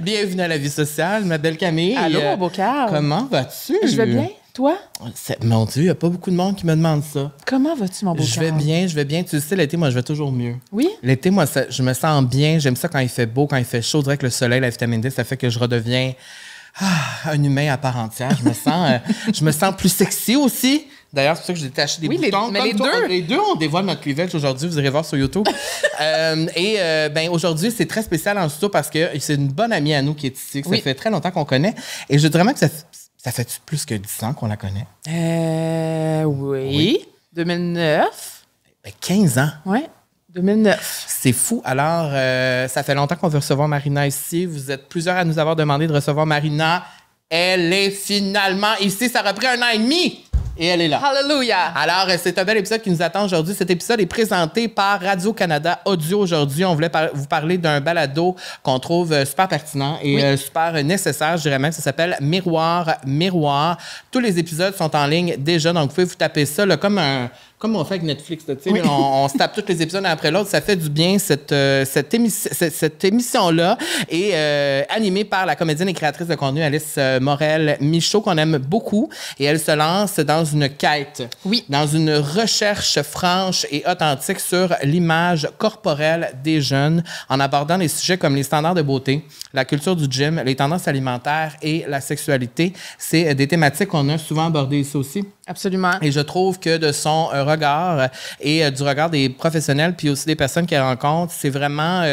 Bienvenue à la vie sociale, ma belle Camille. Allô, mon beau Carl. Comment vas-tu? Je vais bien. Toi? Mon Dieu, il n'y a pas beaucoup de monde qui me demande ça. Comment vas-tu, mon beau Carl? Je vais bien. Tu sais, l'été, moi, je vais toujours mieux. Oui? L'été, moi, je me sens bien. J'aime ça quand il fait beau, quand il fait chaud. Je dirais que le soleil, la vitamine D, ça fait que je redeviens un humain à part entière. Je me sens plus sexy aussi. D'ailleurs, c'est pour ça que j'ai détaché des boutons. Mais les deux, on dévoile notre clivage aujourd'hui. Vous irez voir sur YouTube. Aujourd'hui, c'est très spécial en studio parce que c'est une bonne amie à nous qui est ici. Ça fait très longtemps qu'on connaît. Et je dirais même que ça fait plus que 10 ans qu'on la connaît? Oui. 2009. 15 ans. Oui, 2009. C'est fou. Alors, ça fait longtemps qu'on veut recevoir Marina ici. Vous êtes plusieurs à nous avoir demandé de recevoir Marina. Elle est finalement ici. Ça a repris 1 an et demi. Et elle est là. Hallelujah! Alors, c'est un bel épisode qui nous attend aujourd'hui. Cet épisode est présenté par Radio-Canada Audio aujourd'hui. On voulait vous parler d'un balado qu'on trouve super pertinent et super nécessaire. Je dirais même que ça s'appelle Miroir, Miroir. Tous les épisodes sont en ligne déjà, donc vous pouvez vous taper ça là, comme on fait avec Netflix. On se tape tous les épisodes l'un après l'autre. Ça fait du bien, cette émission-là est animée par la comédienne et créatrice de contenu Alice Morel-Michaud, qu'on aime beaucoup. Et elle se lance dans une quête, dans une recherche franche et authentique sur l'image corporelle des jeunes en abordant des sujets comme les standards de beauté, la culture du gym, les tendances alimentaires et la sexualité. C'est des thématiques qu'on a souvent abordées ici aussi. Absolument. Et je trouve que de son regard et du regard des professionnels puis aussi des personnes qu'elle rencontre, c'est vraiment...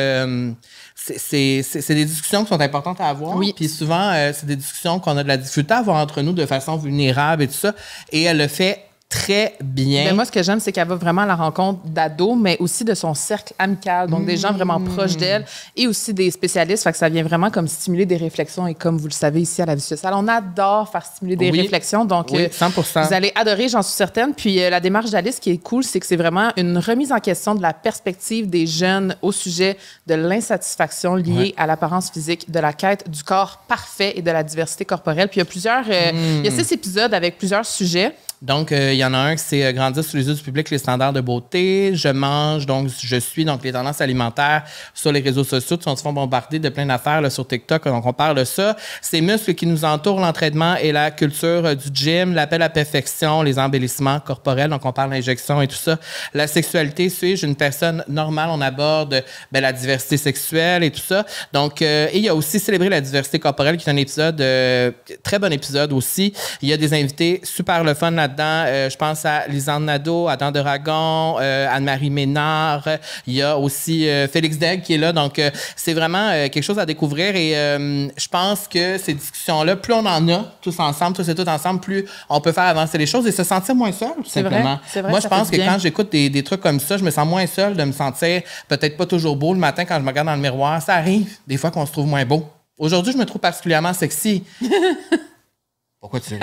c'est des discussions qui sont importantes à avoir. Oui. Puis souvent, c'est des discussions qu'on a de la difficulté à avoir entre nous de façon vulnérable et tout ça. Et elle le fait très bien. Ben moi, ce que j'aime, c'est qu'elle va vraiment à la rencontre d'ados, mais aussi de son cercle amical, donc des gens vraiment proches d'elle et aussi des spécialistes. Fait que ça vient vraiment comme stimuler des réflexions. Et comme vous le savez ici à la Vie sociale, on adore faire stimuler des réflexions. Donc, 100%. Vous allez adorer, j'en suis certaine. Puis la démarche d'Alice qui est cool, c'est que c'est vraiment une remise en question de la perspective des jeunes au sujet de l'insatisfaction liée à l'apparence physique, de la quête du corps parfait et de la diversité corporelle. Puis il y a plusieurs... il y a 6 épisodes avec plusieurs sujets. Donc, il y en a un qui c'est Grandir sous les yeux du public, les standards de beauté. Je mange, donc je suis, donc les tendances alimentaires sur les réseaux sociaux. On se fait bombarder de plein d'affaires là, sur TikTok, donc on parle de ça. Ces muscles qui nous entourent, l'entraînement et la culture du gym, l'appel à perfection, les embellissements corporels, donc on parle d'injection et tout ça. La sexualité, suis-je une personne normale? On aborde la diversité sexuelle et tout ça. Donc, et il y a aussi Célébrer la diversité corporelle, qui est un épisode, très bon épisode aussi. Il y a des invités super le fun là-dedans. Je pense à Lisanne Nadeau, Adam de Ragon, Anne-Marie Ménard. Il y a aussi Félix Degg qui est là. Donc, c'est vraiment quelque chose à découvrir. Et je pense que ces discussions-là, plus on en a tous ensemble, tous et toutes ensemble, plus on peut faire avancer les choses et se sentir moins seul, tout simplement. C'est vrai, moi, je pense que quand j'écoute des trucs comme ça, je me sens moins seul de me sentir peut-être pas toujours beau le matin quand je me regarde dans le miroir. Ça arrive des fois qu'on se trouve moins beau. Aujourd'hui, je me trouve particulièrement sexy. Pourquoi tu ris?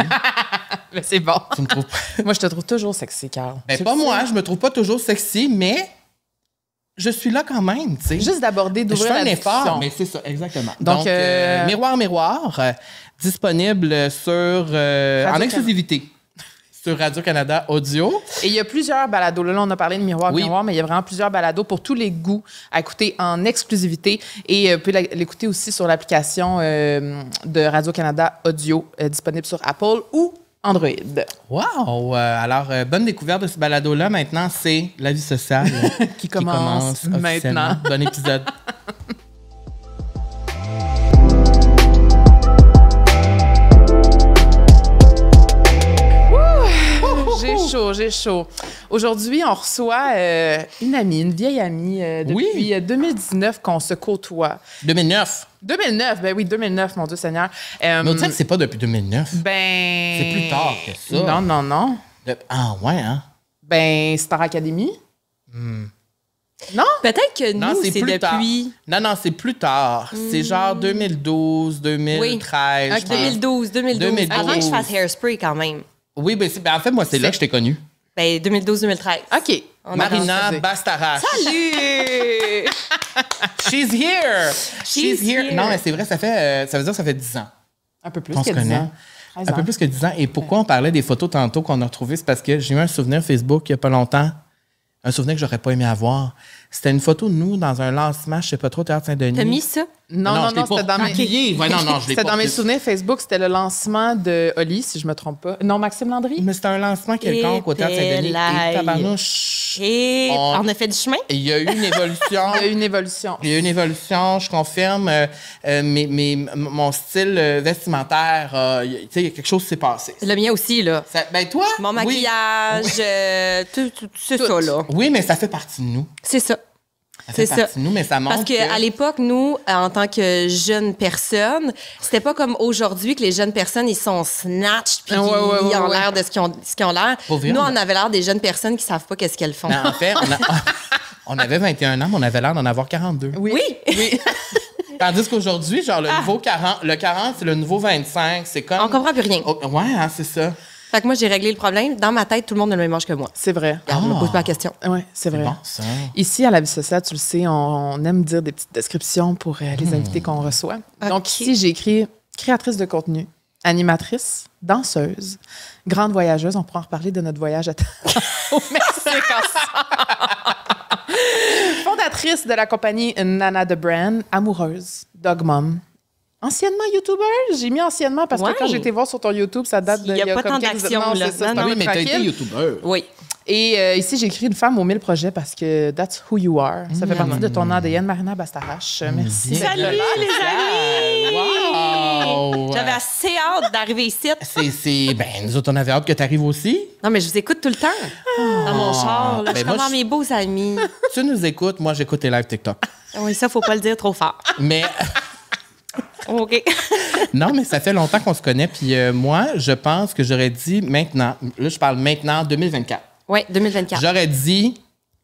Mais c'est bon. Tu me trouves Moi, je te trouve toujours sexy, Carl. Ben, pas moi, je me trouve pas toujours sexy, mais je suis là quand même, tu sais. Juste d'aborder, d'ouvrir la discussion. Je fais un effort, mais c'est ça, exactement. Donc, Miroir, Miroir, disponible sur en exclusivité sur Radio-Canada Audio. Et il y a plusieurs balados. Là, on a parlé de Miroir, Miroir, mais il y a vraiment plusieurs balados pour tous les goûts à écouter en exclusivité. Et vous pouvez l'écouter aussi sur l'application de Radio-Canada Audio, disponible sur Apple ou Android. Wow! Alors, bonne découverte de ce balado-là. Maintenant, c'est La Vie sociale qui commence maintenant. Bon épisode. J'ai chaud. Aujourd'hui, on reçoit une amie, une vieille amie depuis 2019 qu'on se côtoie. 2009? 2009, ben oui, 2009, mon Dieu Seigneur. Mais on dirait que c'est pas depuis 2009. Ben... C'est plus tard que ça. Non. Ah ouais, hein? Ben, Star Academy. Non? Peut-être que nous, c'est depuis... Tard. Non, c'est plus tard. C'est genre 2012, 2013. Oui. 2012. Avant que je fasse Hairspray, quand même. Oui, ben, en fait, moi, c'est là que je t'ai connue. Ben, 2012-2013. OK. Marina Bastarache. Salut! She's here. Non, mais c'est vrai, ça veut dire que ça fait 10 ans. Un peu plus que 10 ans. Un peu plus que 10 ans. Et pourquoi on parlait des photos tantôt qu'on a retrouvées? C'est parce que j'ai eu un souvenir Facebook il n'y a pas longtemps. Un souvenir que j'aurais pas aimé avoir. C'était une photo de nous dans un lancement, je sais pas trop, au Théâtre Saint-Denis. T'as mis ça? Non, je l'ai c'était pas dans mes... publié. Ouais, non, je l'ai C'était pas dans mes publié. souvenirs Facebook, c'était le lancement de Oli, si je me trompe pas. Non, Maxime Landry? Mais c'était un lancement quelconque au Théâtre Saint-Denis. Et tabarnouche. Et on a fait du chemin? Il y a eu une évolution. Il y a eu une évolution. Il y a eu une évolution, je confirme. Mon style vestimentaire, tu sais, quelque chose s'est passé. Le mien aussi, là. Ben toi? Mon oui. maquillage, c'est ça, là. Oui, mais ça fait partie de nous. C'est ça. Ça fait C'est partie ça. de nous, mais ça montre Parce qu'à l'époque, nous, en tant que jeunes personnes, c'était pas comme aujourd'hui que les jeunes personnes, ils sont snatched puis ils ont l'air de ce qu'ils ont l'air. Nous, on avait l'air des jeunes personnes qui savent pas qu'est-ce qu'elles font. En fait, on avait 21 ans, mais on avait l'air d'en avoir 42. Oui. Tandis qu'aujourd'hui, genre, le nouveau 40, le 40, c'est le nouveau 25. C'est comme... On comprend plus rien. Oh, ouais, hein, c'est ça. Fait que moi, j'ai réglé le problème. Dans ma tête, tout le monde a le même âge que moi. C'est vrai. Regarde, me pose pas la question. Oui, c'est vrai. Bon, ça. Ici, à la vie sociale, tu le sais, on aime dire des petites descriptions pour les invités qu'on reçoit. Donc ici, j'ai écrit créatrice de contenu, animatrice, danseuse, grande voyageuse. On pourra en reparler de notre voyage au Mexique ensemble. Fondatrice de la compagnie Nana the Brand, amoureuse, dog mom. Anciennement YouTuber, j'ai mis anciennement parce que quand j'ai été voir sur ton YouTube, ça date de... Il y a pas comme tant d'action, non, là. c'est ça, Non, c'est Oui, mais t'as tranquille. été YouTuber. Oui. Et ici, j'ai écrit une femme aux 1000 projets parce que that's who you are. Ça fait partie de ton ADN, Marina Bastarache. Merci. d'être Salut, là. les amis! Wow! J'avais assez hâte d'arriver ici. Ben, nous autres, on avait hâte que tu arrives aussi. Non, mais je vous écoute tout le temps. Dans mon char, là. Ben Je suis moi, comme je- mes beaux amis. Tu nous écoutes, moi, j'écoute tes lives TikTok. Oui, ça, faut pas le dire trop fort. Mais... OK. Non, mais ça fait longtemps qu'on se connaît. Puis moi, je pense que j'aurais dit maintenant, là, je parle maintenant, 2024. Oui, 2024. J'aurais dit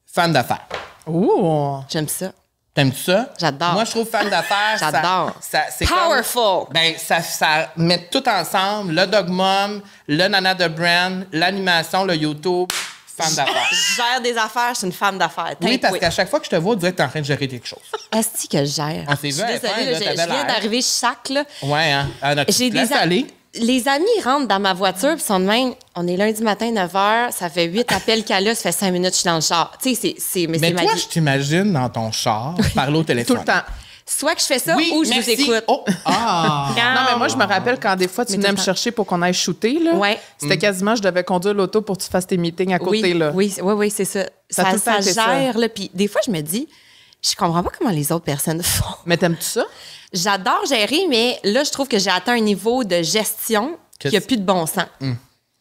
femme d'affaires. Ouh! J'aime ça. T'aimes-tu ça? J'adore. Moi, je trouve femme d'affaires. J'adore. C'est Powerful. Ben, ça met tout ensemble. Le Dog Mom, le Nana de Brand, l'animation, le YouTube, femme d'affaires. Je gère des affaires, je suis une femme d'affaires. Oui, parce qu'à chaque fois que je te vois, on dirait que t'es en train de gérer quelque chose. Est-ce que je gère? On s'est Je vu suis à la fin, désolée, là, là, t'avais je viens l'air. d'arriver chaque, là. Ouais, hein? Ah, non, tu te laisses aller. Les amis rentrent dans ma voiture puis sont de même. On est lundi matin, 9h, ça fait 8 appels qu'elle a, ça fait 5 minutes que je suis dans le char. Tu sais, mais Mais c'est ma toi, vie. je t'imagine dans ton char, parler au téléphone. Tout le temps. Soit que je fais ça Oui, ou je merci. vous écoute. Oh, ah! Non, mais moi, je me rappelle quand des fois, tu Mais venais tout me le temps. chercher pour qu'on aille shooter. Là. Ouais. C'était quasiment, je devais conduire l'auto pour que tu fasses tes meetings à côté. Oui, Là. oui, c'est ça. Ça a tout le temps Ça été ça. gère, là. Puis des fois, je me dis, je comprends pas comment les autres personnes font. Mais t'aimes-tu ça? J'adore gérer, mais là, je trouve que j'ai atteint un niveau de gestion qui a plus de bon sens.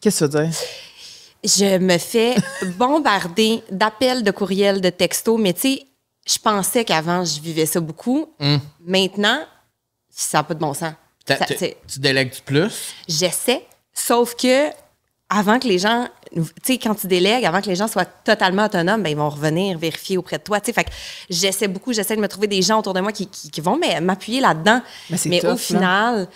Qu'est-ce que ça veut dire? Je me fais bombarder d'appels, de courriels, de textos, mais tu sais, je pensais qu'avant, je vivais ça beaucoup. Maintenant, ça n'a pas de bon sens. Tu délègues du plus? J'essaie, sauf que avant que les gens, tu sais, quand tu délègues, avant que les gens soient totalement autonomes, ben, ils vont revenir vérifier auprès de toi. Tu sais, fait que j'essaie de me trouver des gens autour de moi qui vont m'appuyer là-dedans. Mais au final,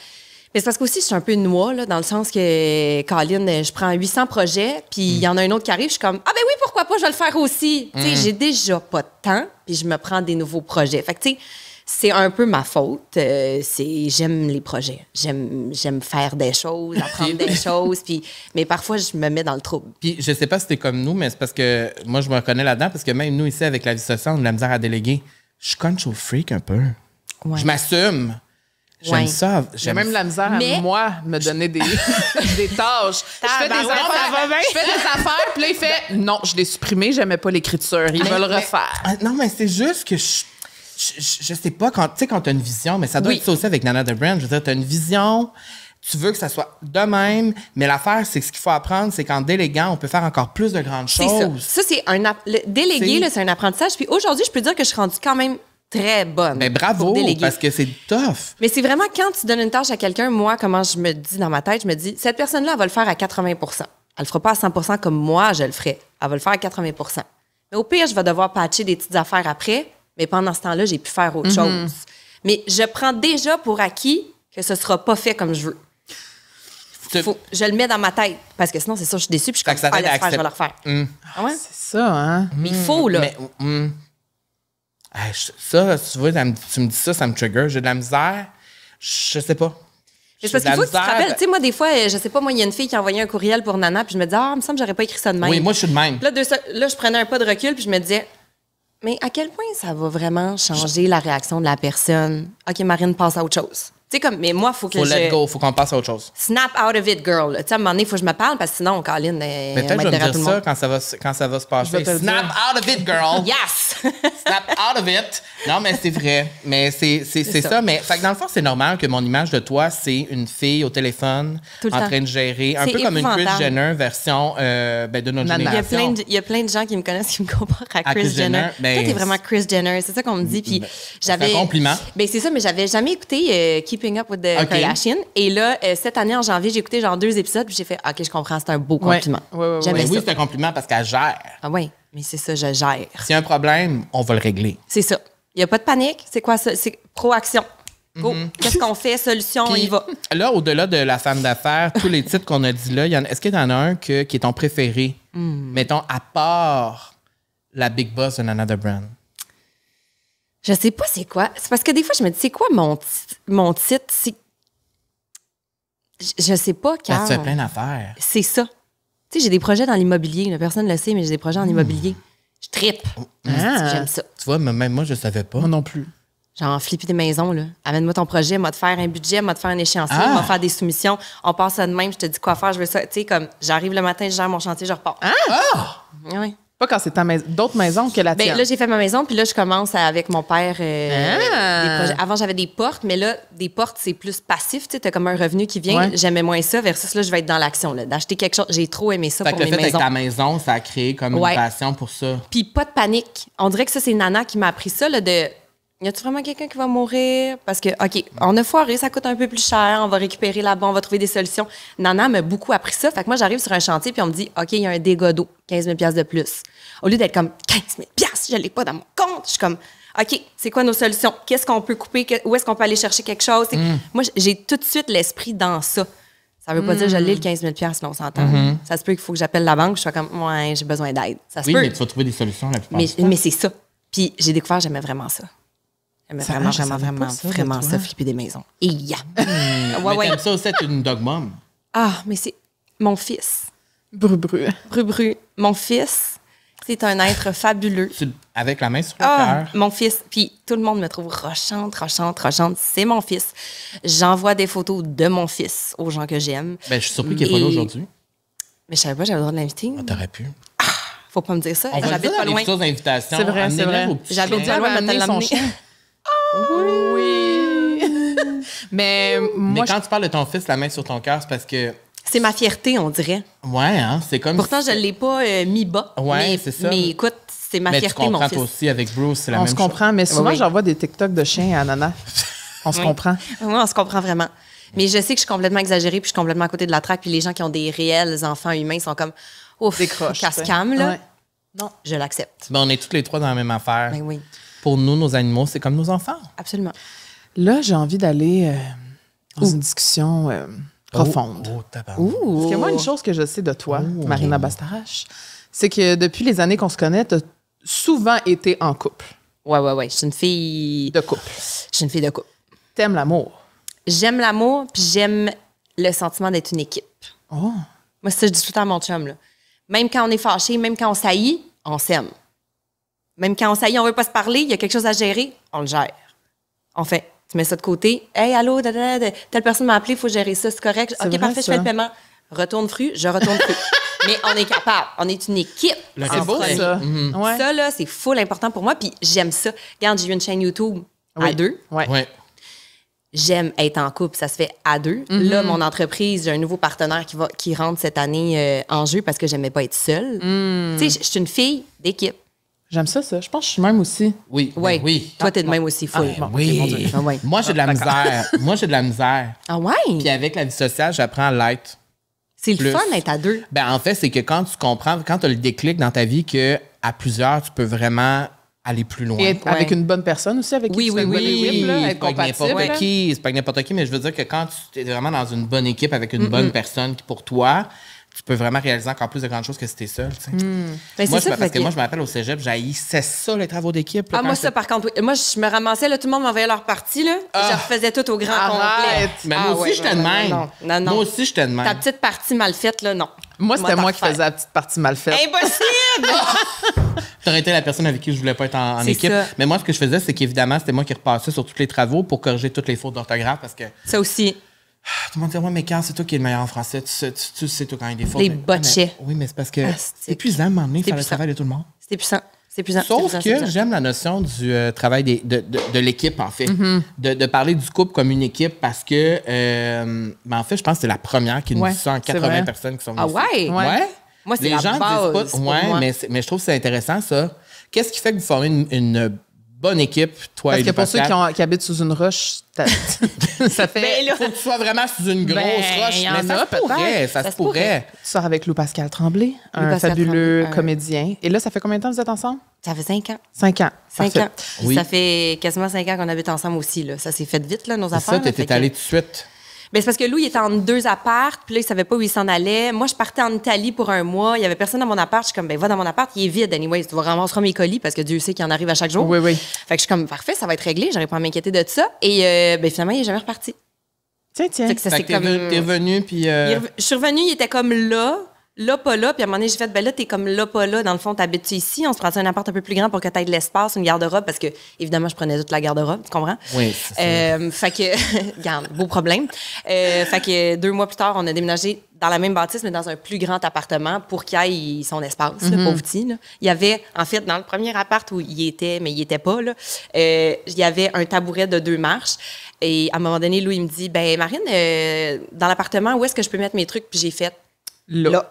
mais c'est parce qu'aussi, je suis un peu une noix, là, dans le sens que, Colin, je prends 800 projets, puis il y en a un autre qui arrive, je suis comme, ah ben oui, pourquoi pas, je vais le faire aussi. Tu sais, j'ai déjà pas de temps, puis je me prends des nouveaux projets. Fait que, tu sais, c'est un peu ma faute. J'aime les projets. J'aime faire des choses, apprendre des choses, mais parfois, je me mets dans le trouble. Puis je sais pas si t'es comme nous, mais c'est parce que moi, je me reconnais là-dedans, parce que même nous, ici, avec la vie sociale, on a de la misère à déléguer. Je suis control freak un peu. Ouais. Je m'assume. J'aime Ouais. ça. J'ai même la misère Mais- à moi me donner des, des tâches. Je fais des affaires, puis là, il fait non, je l'ai supprimé, j'aimais pas l'écriture. Ils veulent refaire. Ah, non, mais c'est juste que je sais pas, tu sais, quand t'as une vision, mais ça doit Oui. être ça aussi avec Nana the Brand. Je veux dire, t'as une vision, tu veux que ça soit de même, mais l'affaire, c'est que ce qu'il faut apprendre, c'est qu'en déléguant, on peut faire encore plus de grandes C'est ça. choses. Ça, c'est le déléguer, C'est- là, c'est un apprentissage. Puis aujourd'hui, je peux dire que je suis rendue quand même très bonne. Mais bravo, pour déléguer. parce que c'est tough. Mais c'est vraiment quand tu donnes une tâche à quelqu'un, moi, comment je me dis dans ma tête, je me dis, cette personne-là, elle va le faire à 80 Elle le fera pas à 100 comme moi, je le ferai. Elle va le faire à 80 Mais au pire, je vais devoir patcher des petites affaires après, mais pendant ce temps-là, j'ai pu faire autre chose. Mais je prends déjà pour acquis que ce sera pas fait comme je veux. Je le mets dans ma tête, parce que sinon, c'est sûr, je suis déçue, puis je suis Fait comme, que ça t'aide laisse à faire, je vais le refaire. Ah ouais? C'est ça, hein? Mais il faut, là. Mais, hey, ça, tu vois, tu me dis ça, ça me trigger. J'ai de la misère. Je sais pas. C'est parce qu'il faut que tu te rappelles. Tu sais, moi, des fois, je sais pas, moi, il y a une fille qui a envoyé un courriel pour Nana, puis je me dis, ah, il me semble que j'aurais pas écrit ça de même. Oui, moi, je suis de même. Là, je prenais un pas de recul, puis je me disais, Mais à quel point ça va vraiment changer la réaction de la personne? OK, Marine, passe à autre chose. Tu sais, comme, mais moi, faut que Faut let go, faut qu'on passe à autre chose. Snap out of it, girl. Tu sais, à un moment donné, il faut que je me parle parce que sinon, Caroline, Mais peut-être que je vais me dire ça quand ça va se passer. te le Snap dire. out of it, girl! Yes! Snap out of it! Non, mais c'est vrai. Mais c'est ça. Mais fait que dans le fond, c'est normal que mon image de toi, c'est une fille au téléphone Tout le en temps. train de gérer. Un C'est peu comme une Kris épouvantable. Jenner version de notre Nana. génération. Il y a plein de gens qui me connaissent qui me comparent à Kris Kris Jenner. Jenner, ben, Toi, t'es vraiment Kris Jenner. C'est ça qu'on me dit. Puis j'avais. c'est un compliment. Ben, c'est ça, mais j'avais jamais écouté Keeping Up with the OK. Kardashians. Et là, cette année, en janvier, j'ai écouté genre 2 épisodes. Puis j'ai fait, OK, je comprends, c'est un beau Ouais. compliment. Ouais. J'aimais Mais ça. oui, c'est un compliment parce qu'elle gère. Ah oui, mais c'est ça, je gère. S'il y a un problème, on va le régler. C'est ça. Il n'y a pas de panique. C'est quoi ça? C'est proaction. Go. Qu'est-ce qu'on fait? Solution, on y Puis, va. là, au-delà de la femme d'affaires, tous les titres qu'on a dit là, est-ce qu'il y en a un qui est ton préféré? Mettons, à part la Big Boss de Nana de Brand. Je sais pas c'est quoi. C'est parce que des fois, je me dis, c'est quoi mon titre? Je sais pas, Parce car que tu fais plein d'affaires. c'est ça. Tu sais, j'ai des projets dans l'immobilier. là, Personne ne le sait, mais j'ai des projets en immobilier. Je trippe. J'aime ça. Tu vois, même moi, je savais pas. Moi non plus. Genre, flipper des maisons, là. Amène-moi ton projet, moi te faire un budget, moi te faire un échéancier, Ah! moi faire des soumissions. On passe ça de même, je te dis quoi faire, je veux ça. Tu sais, comme, j'arrive le matin, je gère mon chantier, je repars. Oui. Pas quand c'est d'autres maisons que la Ben, tienne. là, j'ai fait ma maison, puis là, je commence avec mon père. Des projets. Avant, j'avais des portes, mais là, des portes, c'est plus passif. Tu sais, t'as comme un revenu qui vient. Ouais. J'aimais moins ça, versus là, je vais être dans l'action, là, d'acheter quelque chose. J'ai trop aimé ça Fait pour que le mes fait avec maisons. ta maison, ça a créé comme Ouais. une passion pour ça. Puis pas de panique. On dirait que ça, c'est Nana qui m'a appris ça, là, de. Y a-tu vraiment quelqu'un qui va mourir? Parce que, OK, on a foiré, ça coûte un peu plus cher, on va récupérer là-bas, on va trouver des solutions. Nana m'a beaucoup appris ça. Fait que moi, j'arrive sur un chantier, puis on me dit, OK, il y a un dégât d'eau, 15 000 de plus. Au lieu d'être comme 15 000 je l'ai pas dans mon compte, je suis comme, OK, c'est quoi nos solutions? Qu'est-ce qu'on peut couper? Où est-ce qu'on peut aller chercher quelque chose? Moi, j'ai tout de suite l'esprit dans ça. Ça veut pas dire que je l'ai le 15 000 là, on s'entend. Ça se peut qu'il faut que j'appelle la banque, je sois comme, ouais, j'ai besoin d'aide. Ça se Oui, peut. mais tu vas trouver des solutions la plupart Mais, du temps. mais c'est ça. Puis j'ai découvert, j'aimais vraiment ça. J'aimais Ça, vraiment, je savais vraiment, pas ça de vraiment toi. ça, flipper des maisons. Et ya! Mais t'aimes ça aussi être une dog mom. Ah, mais c'est mon fils. Bru. Bru. Mon fils, c'est un être fabuleux. Avec la main sur le Ah, cœur. mon fils. Puis tout le monde me trouve rochante. C'est mon fils. J'envoie des photos de mon fils aux gens que j'aime. Ben, je suis surpris qu'il n'est pas là Et- aujourd'hui. Mais je savais pas, j'avais le droit de l'inviter. Ah, t'aurais pu. Faut pas me dire ça. On va le J'habite dire pas dans les loin. futures invitations. C'est vrai, c'est Amenez-le vrai. au petit J'habite chien. pas loin, amener mais son l'amener. chien. Oui. Mais Mais moi, quand tu parles de ton fils, la main sur ton cœur, c'est parce que. C'est ma fierté, on dirait. Ouais, hein, c'est comme. Pourtant, je l'ai pas mis bas. Ouais, mais, c'est ça. Mais écoute, c'est ma Mais tu fierté, mon comprends fils. toi aussi avec Bruce, c'est la on même se chose. comprend, mais souvent, Oui. j'envoie des TikTok de chiens à Nana. On se Oui. comprend. Oui, on se comprend vraiment. Mais je sais que je suis complètement exagérée, puis je suis complètement à côté de la traque, puis les gens qui ont des réels enfants humains sont comme, ouf, Décroche. casse-cam, là. Ouais. Non, je l'accepte. Ben, on est toutes les trois dans la même affaire. Ben oui, Pour nous, nos animaux, c'est comme nos enfants. absolument. Là, j'ai envie d'aller dans une discussion profonde. Oh, tabarnak. Parce que moi, une chose que je sais de toi, Marina Bastarache, c'est que depuis les années qu'on se connaît, tu as souvent été en couple. Ouais. Je suis une fille De couple. Je suis une fille de couple. T'aimes l'amour. J'aime l'amour, puis j'aime le sentiment d'être une équipe. Oh. Moi, c'est ça, je dis tout le temps à mon chum, là. Même quand on est fâché, même quand on saillit, on s'aime. Même quand on saillit, on veut pas se parler, il y a quelque chose à gérer, on le gère. On fait, tu mets ça de côté. Hey, allô, telle personne m'a appelé, il faut gérer ça, c'est correct. C'est OK, vrai, parfait, je ça. fais le paiement. Retourne fruit, je retourne fruit. Mais on est capable, on est une équipe. Le C'est beau, respect. ça. Mhm. Ouais. Ça, là, c'est full important pour moi, puis j'aime ça. Regarde, j'ai eu une chaîne YouTube à Oui. deux. Ouais. Ouais. J'aime être en couple, ça se fait à deux. Là, mon entreprise, j'ai un nouveau partenaire qui rentre cette année en jeu parce que j'aimais pas être seule. Tu sais, je suis une fille d'équipe. J'aime ça. Je pense que je suis même aussi. Oui. Ouais. ben oui. Toi, t'es de même aussi full. bon. Oui. Ok, mon Dieu. Ah ouais. Moi, j'ai de la misère. Moi, j'ai de la misère. Ah ouais? Puis avec la vie sociale, j'apprends à l'être. C'est le plus. fun d'être à deux. Ben, en fait, c'est que quand tu comprends, quand tu as le déclic dans ta vie que à plusieurs, tu peux vraiment aller plus loin. Et être avec Ouais. une bonne personne aussi, avec qui Oui, tu fais oui, une bonne oui. équipe, là, c'est être pas avec compatible. n'importe là. qui, c'est pas avec n'importe qui, mais je veux dire que quand tu es vraiment dans une bonne équipe avec une bonne personne qui, pour toi, tu peux vraiment réaliser encore plus de grandes choses que si t'es seul, tu sais. Ben, Moi, c'est ça, parce que moi, je me rappelle au cégep, j'haïssais ça, les travaux d'équipe. là, Ah, quand moi, j'étais- ça, par contre, oui. Moi, je me ramassais, là, tout le monde m'envoyait leur partie, là. Ah. Je refaisais tout au grand Arrête. complet. Mais Ah, moi aussi, ouais, j'étais de non, même. non, non. Moi aussi, j'étais de Ta même. petite partie mal faite, là, non. Moi, c'était moi qui t'en faisais la petite partie mal faite. Impossible! T'aurais été la personne avec qui je voulais pas être en C'est équipe. ça. Mais moi, ce que je faisais, c'est qu'évidemment, c'était moi qui repassais sur tous les travaux pour corriger toutes les fautes d'orthographe parce que Ça aussi. tout le monde dit, ouais, mais quand c'est toi qui es le meilleur en français, tu sais, toi, quand il y a des fautes. Les Mais- botchets. Oui, mais c'est parce que Asti. c'est épuisant à un moment donné, C'est faire le épuisant. travail de tout le monde. C'est puissant. C'est épuisant. Sauf c'est épuisant, c'est que épuisant. j'aime la notion du travail de l'équipe, en fait. De parler du couple comme une équipe parce que, ben, en fait, je pense que c'est la première qui nous Ouais, dit ça en c'est 80 vrai. personnes qui sont Ah venues ouais? ici. Ouais. Moi, c'est Les la gens base disent pas. pour Ouais, moi. mais je trouve que c'est intéressant, ça. Qu'est-ce qui fait que vous formez une bonne équipe, toi Parce et que pour ceux Pascal? qui habitent sous une roche, ça fait. Ben là, Faut que tu sois vraiment sous une grosse Ben, roche. y en Mais ça a se pourrait, peut-être. ça se pourrait. Tu sors avec Lou Pascal Tremblay, un Pascal fabuleux Tremblay, comédien. Et là, ça fait combien de temps que vous êtes ensemble? ça fait 5 ans. 5 ans. 5 Parfait. ans. Puis Oui. ça fait quasiment 5 ans qu'on habite ensemble aussi. Là. Ça s'est fait vite, là, nos C'est affaires. ça, là. Fait t'étais que- allé tout de suite. Ben, c'est parce que Lou, il était en 2 apparts, puis là, il savait pas où il s'en allait. Moi, je partais en Italie pour 1 mois. Il y avait personne dans mon appart. Je suis comme, ben, va dans mon appart. Il est vide, anyway. Tu vas ramasser mes colis parce que Dieu sait qu'il en arrive à chaque jour. Oui, oui. Fait que je suis comme, parfait, ça va être réglé. J'aurais pas à m'inquiéter de ça. Et ben, finalement, il est jamais reparti. Tiens, tiens. Fait que ça, Fait c'est que t'es comme. t'es revenu, puis... Je suis revenue, il était comme là, pas là. Puis à un moment donné, j'ai fait, ben là, t'es comme là, pas là. Dans le fond, t'habites-tu ici? On se prend un appart un peu plus grand pour que t'aies de l'espace, une garde-robe, parce que, évidemment, je prenais toute la garde-robe, tu comprends? Oui, c'est ça. Fait que, regarde, beau problème. Fait que 2 mois plus tard, on a déménagé dans la même bâtisse, mais dans un plus grand appartement pour qu'il ait son espace, là, pauvre petit. Là. Il y avait, en fait, dans le premier appart où il était, mais il était pas, là, il y avait un tabouret de 2 marches. Et à un moment donné, Louis me dit, ben Marine, dans l'appartement, où est-ce que je peux mettre mes trucs? Puis j'ai fait, là.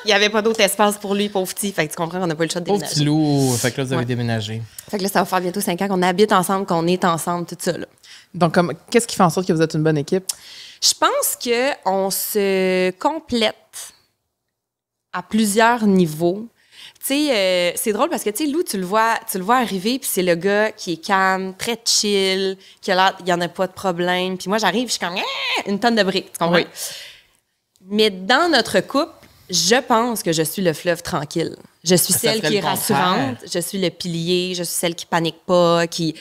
Il n'y avait pas d'autre espace pour lui, pauvre petit. Fait que tu comprends qu'on n'a pas eu le choix de Pauvre déménager. petit loup. Fait que là, vous avez Ouais. déménagé. Fait que là, ça va faire bientôt 5 ans qu'on habite ensemble, qu'on est ensemble, tout ça, là. Donc, qu'est-ce qui fait en sorte que vous êtes une bonne équipe? Je pense qu'on se complète à plusieurs niveaux. Tu sais, c'est drôle parce que, tu sais, Lou, tu le vois arriver, puis c'est le gars qui est calme, très chill, qui a l'air, il n'y en a pas de problème. Puis moi, j'arrive, je suis comme, une tonne de briques, tu comprends? Oui. Mais dans notre couple, je pense que je suis le fleuve tranquille. Je suis Ça celle serait qui est le contraire. rassurante. Je suis le pilier. Je suis celle qui panique pas, qui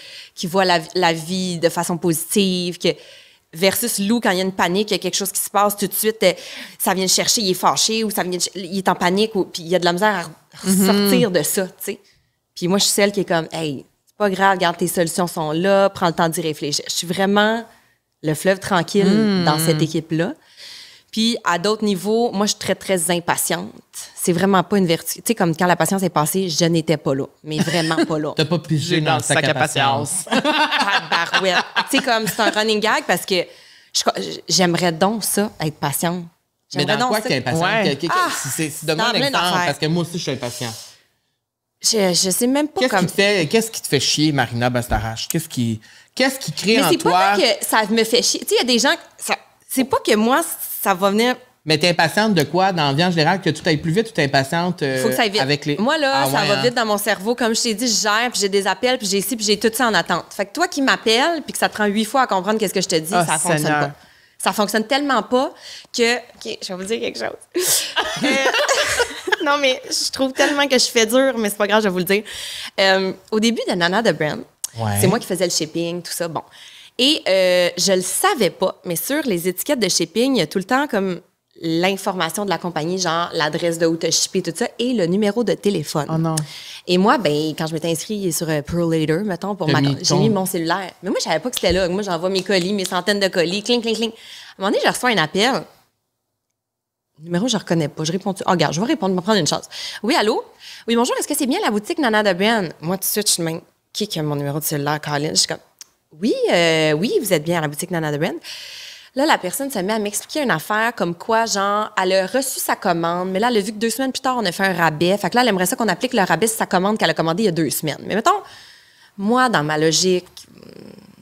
voit la vie de façon positive. Versus Lou, quand il y a une panique, il y a quelque chose qui se passe, tout de suite, ça vient le chercher, il est fâché ou il est en panique, puis il y a de la misère à sortir de ça, tu sais. Puis moi, je suis celle qui est comme, hey, c'est pas grave, regarde, tes solutions sont là, prends le temps d'y réfléchir. Je suis vraiment le fleuve tranquille dans cette équipe-là. Puis, à d'autres niveaux, moi, je suis très, très impatiente. C'est vraiment pas une vertu. Tu sais, comme quand la patience est passée, je n'étais pas là. Mais vraiment pas là. T'as pas pigé dans le sac à patience. Tabarouette. Tu sais, comme c'est un running gag parce que j'aimerais donc ça, être patiente. Mais J'aimerais dans donc quoi ça. que t'es impatient? Ouais. Donne-moi dans un plein exemple, d'affaires. parce que moi aussi, je suis impatient. Je sais même pas comme... Qu'est-ce qui te fait chier, Marina Bastarache? Qu'est-ce qui crée Mais en c'est toi? pas que ça me fait chier. Tu sais, il y a des gens... C'est pas que moi, ça va venir... Mais t'es impatiente de quoi? Dans la vie en général, que tout aille plus vite ou t'es impatiente Faut que ça aille vite. avec les... Moi, là, Ah ça ouais, va hein? vite dans mon cerveau. Comme je t'ai dit, je gère, puis j'ai des appels, puis j'ai ci, puis j'ai tout ça en attente. Fait que toi qui m'appelles, puis que ça te prend 8 fois à comprendre qu'est-ce que je te dis, Ah, ça fonctionne Seigneur. pas. Ça fonctionne tellement pas que... OK, je vais vous dire quelque chose. Non, mais je trouve tellement que je fais dur, mais c'est pas grave, je vais vous le dire. Au début de Nana de Brand, Ouais. c'est moi qui faisais le shipping, tout ça, bon. Et je le savais pas, mais sur les étiquettes de shipping, il y a tout le temps comme l'information de la compagnie, genre l'adresse de où tu as shippé, tout ça, et le numéro de téléphone. Oh non. Et moi, ben, quand je m'étais inscrite sur Pearl Later, mettons, pour T'as mis j'ai ton- mis mon cellulaire. Mais moi, je savais pas que c'était là. Moi, j'envoie mes colis, mes centaines de colis, cling, cling, cling. À un moment donné, je reçois un appel. Le numéro, je reconnais pas. Je réponds, regarde, je vais répondre, je vais prendre une chance. Oui, allô? Oui, bonjour, est-ce que c'est bien la boutique Nana de Ben? Moi, tout de suite, je suis même, qui a mon numéro de cellulaire, Colin? Je suis comme, oui, vous êtes bien à la boutique Nana de Ben. Là, la personne se met à m'expliquer une affaire comme quoi, genre, elle a reçu sa commande, mais là, elle a vu que 2 semaines plus tard, on a fait un rabais. Fait que là, elle aimerait ça qu'on applique le rabais sur sa commande qu'elle a commandée il y a 2 semaines. Mais mettons, moi, dans ma logique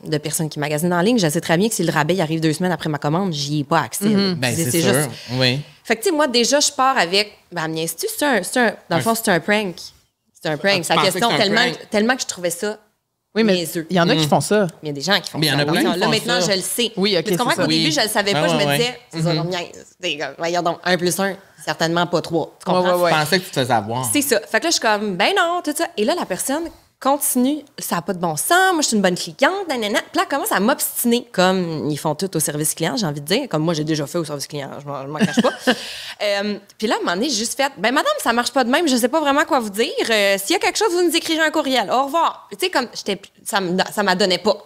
de personne qui magasine en ligne, je sais très bien que si le rabais il arrive 2 semaines après ma commande, j'y ai pas accès. là. Ben, c'est sûr. juste- Oui. Fait que, tu sais, moi, déjà, je pars avec, ben, me niaises-tu? Dans le fond, c'est un prank. C'est un prank. Ah, C'est la tu pensais question que c'était un tellement, prank? tellement que je trouvais ça Oui, mais niaiseux. il y en a qui font ça. Il y a des gens qui font Mais il y en ça. a plein qui Là, font maintenant, ça. je le sais. Oui, OK, Mais tu comprends c'est ça. qu'au début, Oui. je le savais pas. Ouais, Je me ouais, disais, c'est ça, niaise. Voyons donc, 1 + 1, certainement pas 3. Tu comprends? Ouais. Je pensais que tu te faisais avoir. C'est ça. Fait que là, je suis comme, ben non, tout ça. Et là, la personne continue, ça n'a pas de bon sens, moi, je suis une bonne cliente, nanana. Puis là, elle commence à m'obstiner, comme ils font tout au service client, j'ai envie de dire, comme moi, j'ai déjà fait au service client, je m'en cache pas. Puis là, à un moment donné, j'ai juste fait, ben madame, ça marche pas de même, je sais pas vraiment quoi vous dire. S'il y a quelque chose, vous nous écrirez un courriel. Au revoir. Tu sais, comme, ça m'adonnait pas.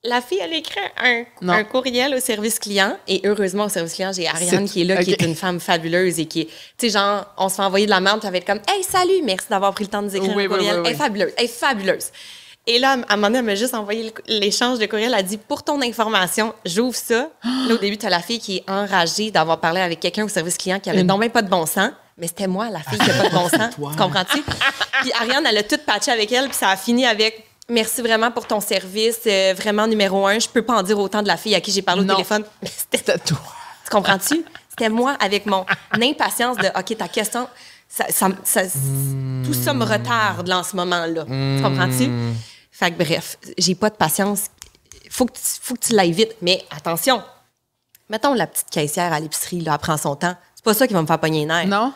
La fille, elle écrit un courriel au service client. Et heureusement, au service client, j'ai Ariane qui est là, qui est une femme fabuleuse et qui est, tu sais, genre, on se fait envoyer de la merde, puis elle va être comme, hey, salut, merci d'avoir pris le temps de nous écrire un courriel. Elle est fabuleuse. Elle est fabuleuse. Et là, à un moment donné, elle m'a juste envoyé l'échange de courriel. Elle a dit, pour ton information, j'ouvre ça. Là, au début, tu as la fille qui est enragée d'avoir parlé avec quelqu'un au service client qui avait non même pas de bon sens. Mais c'était moi, la fille qui n'a pas de bon sens. Tu comprends-tu? Puis Ariane, elle a tout patché avec elle, puis ça a fini avec. Merci vraiment pour ton service. Vraiment, numéro 1. Je peux pas en dire autant de la fille à qui j'ai parlé au téléphone. Mais C'était toi. Tu comprends-tu? C'était moi avec mon impatience de OK, ta question, tout ça me retarde là, en ce moment-là. Tu comprends-tu? Fait que bref, j'ai pas de patience. Faut que tu l'ailles vite. Mais attention, mettons la petite caissière à l'épicerie, là, elle prend son temps. C'est pas ça qui va me faire pogner les nerfs. Non?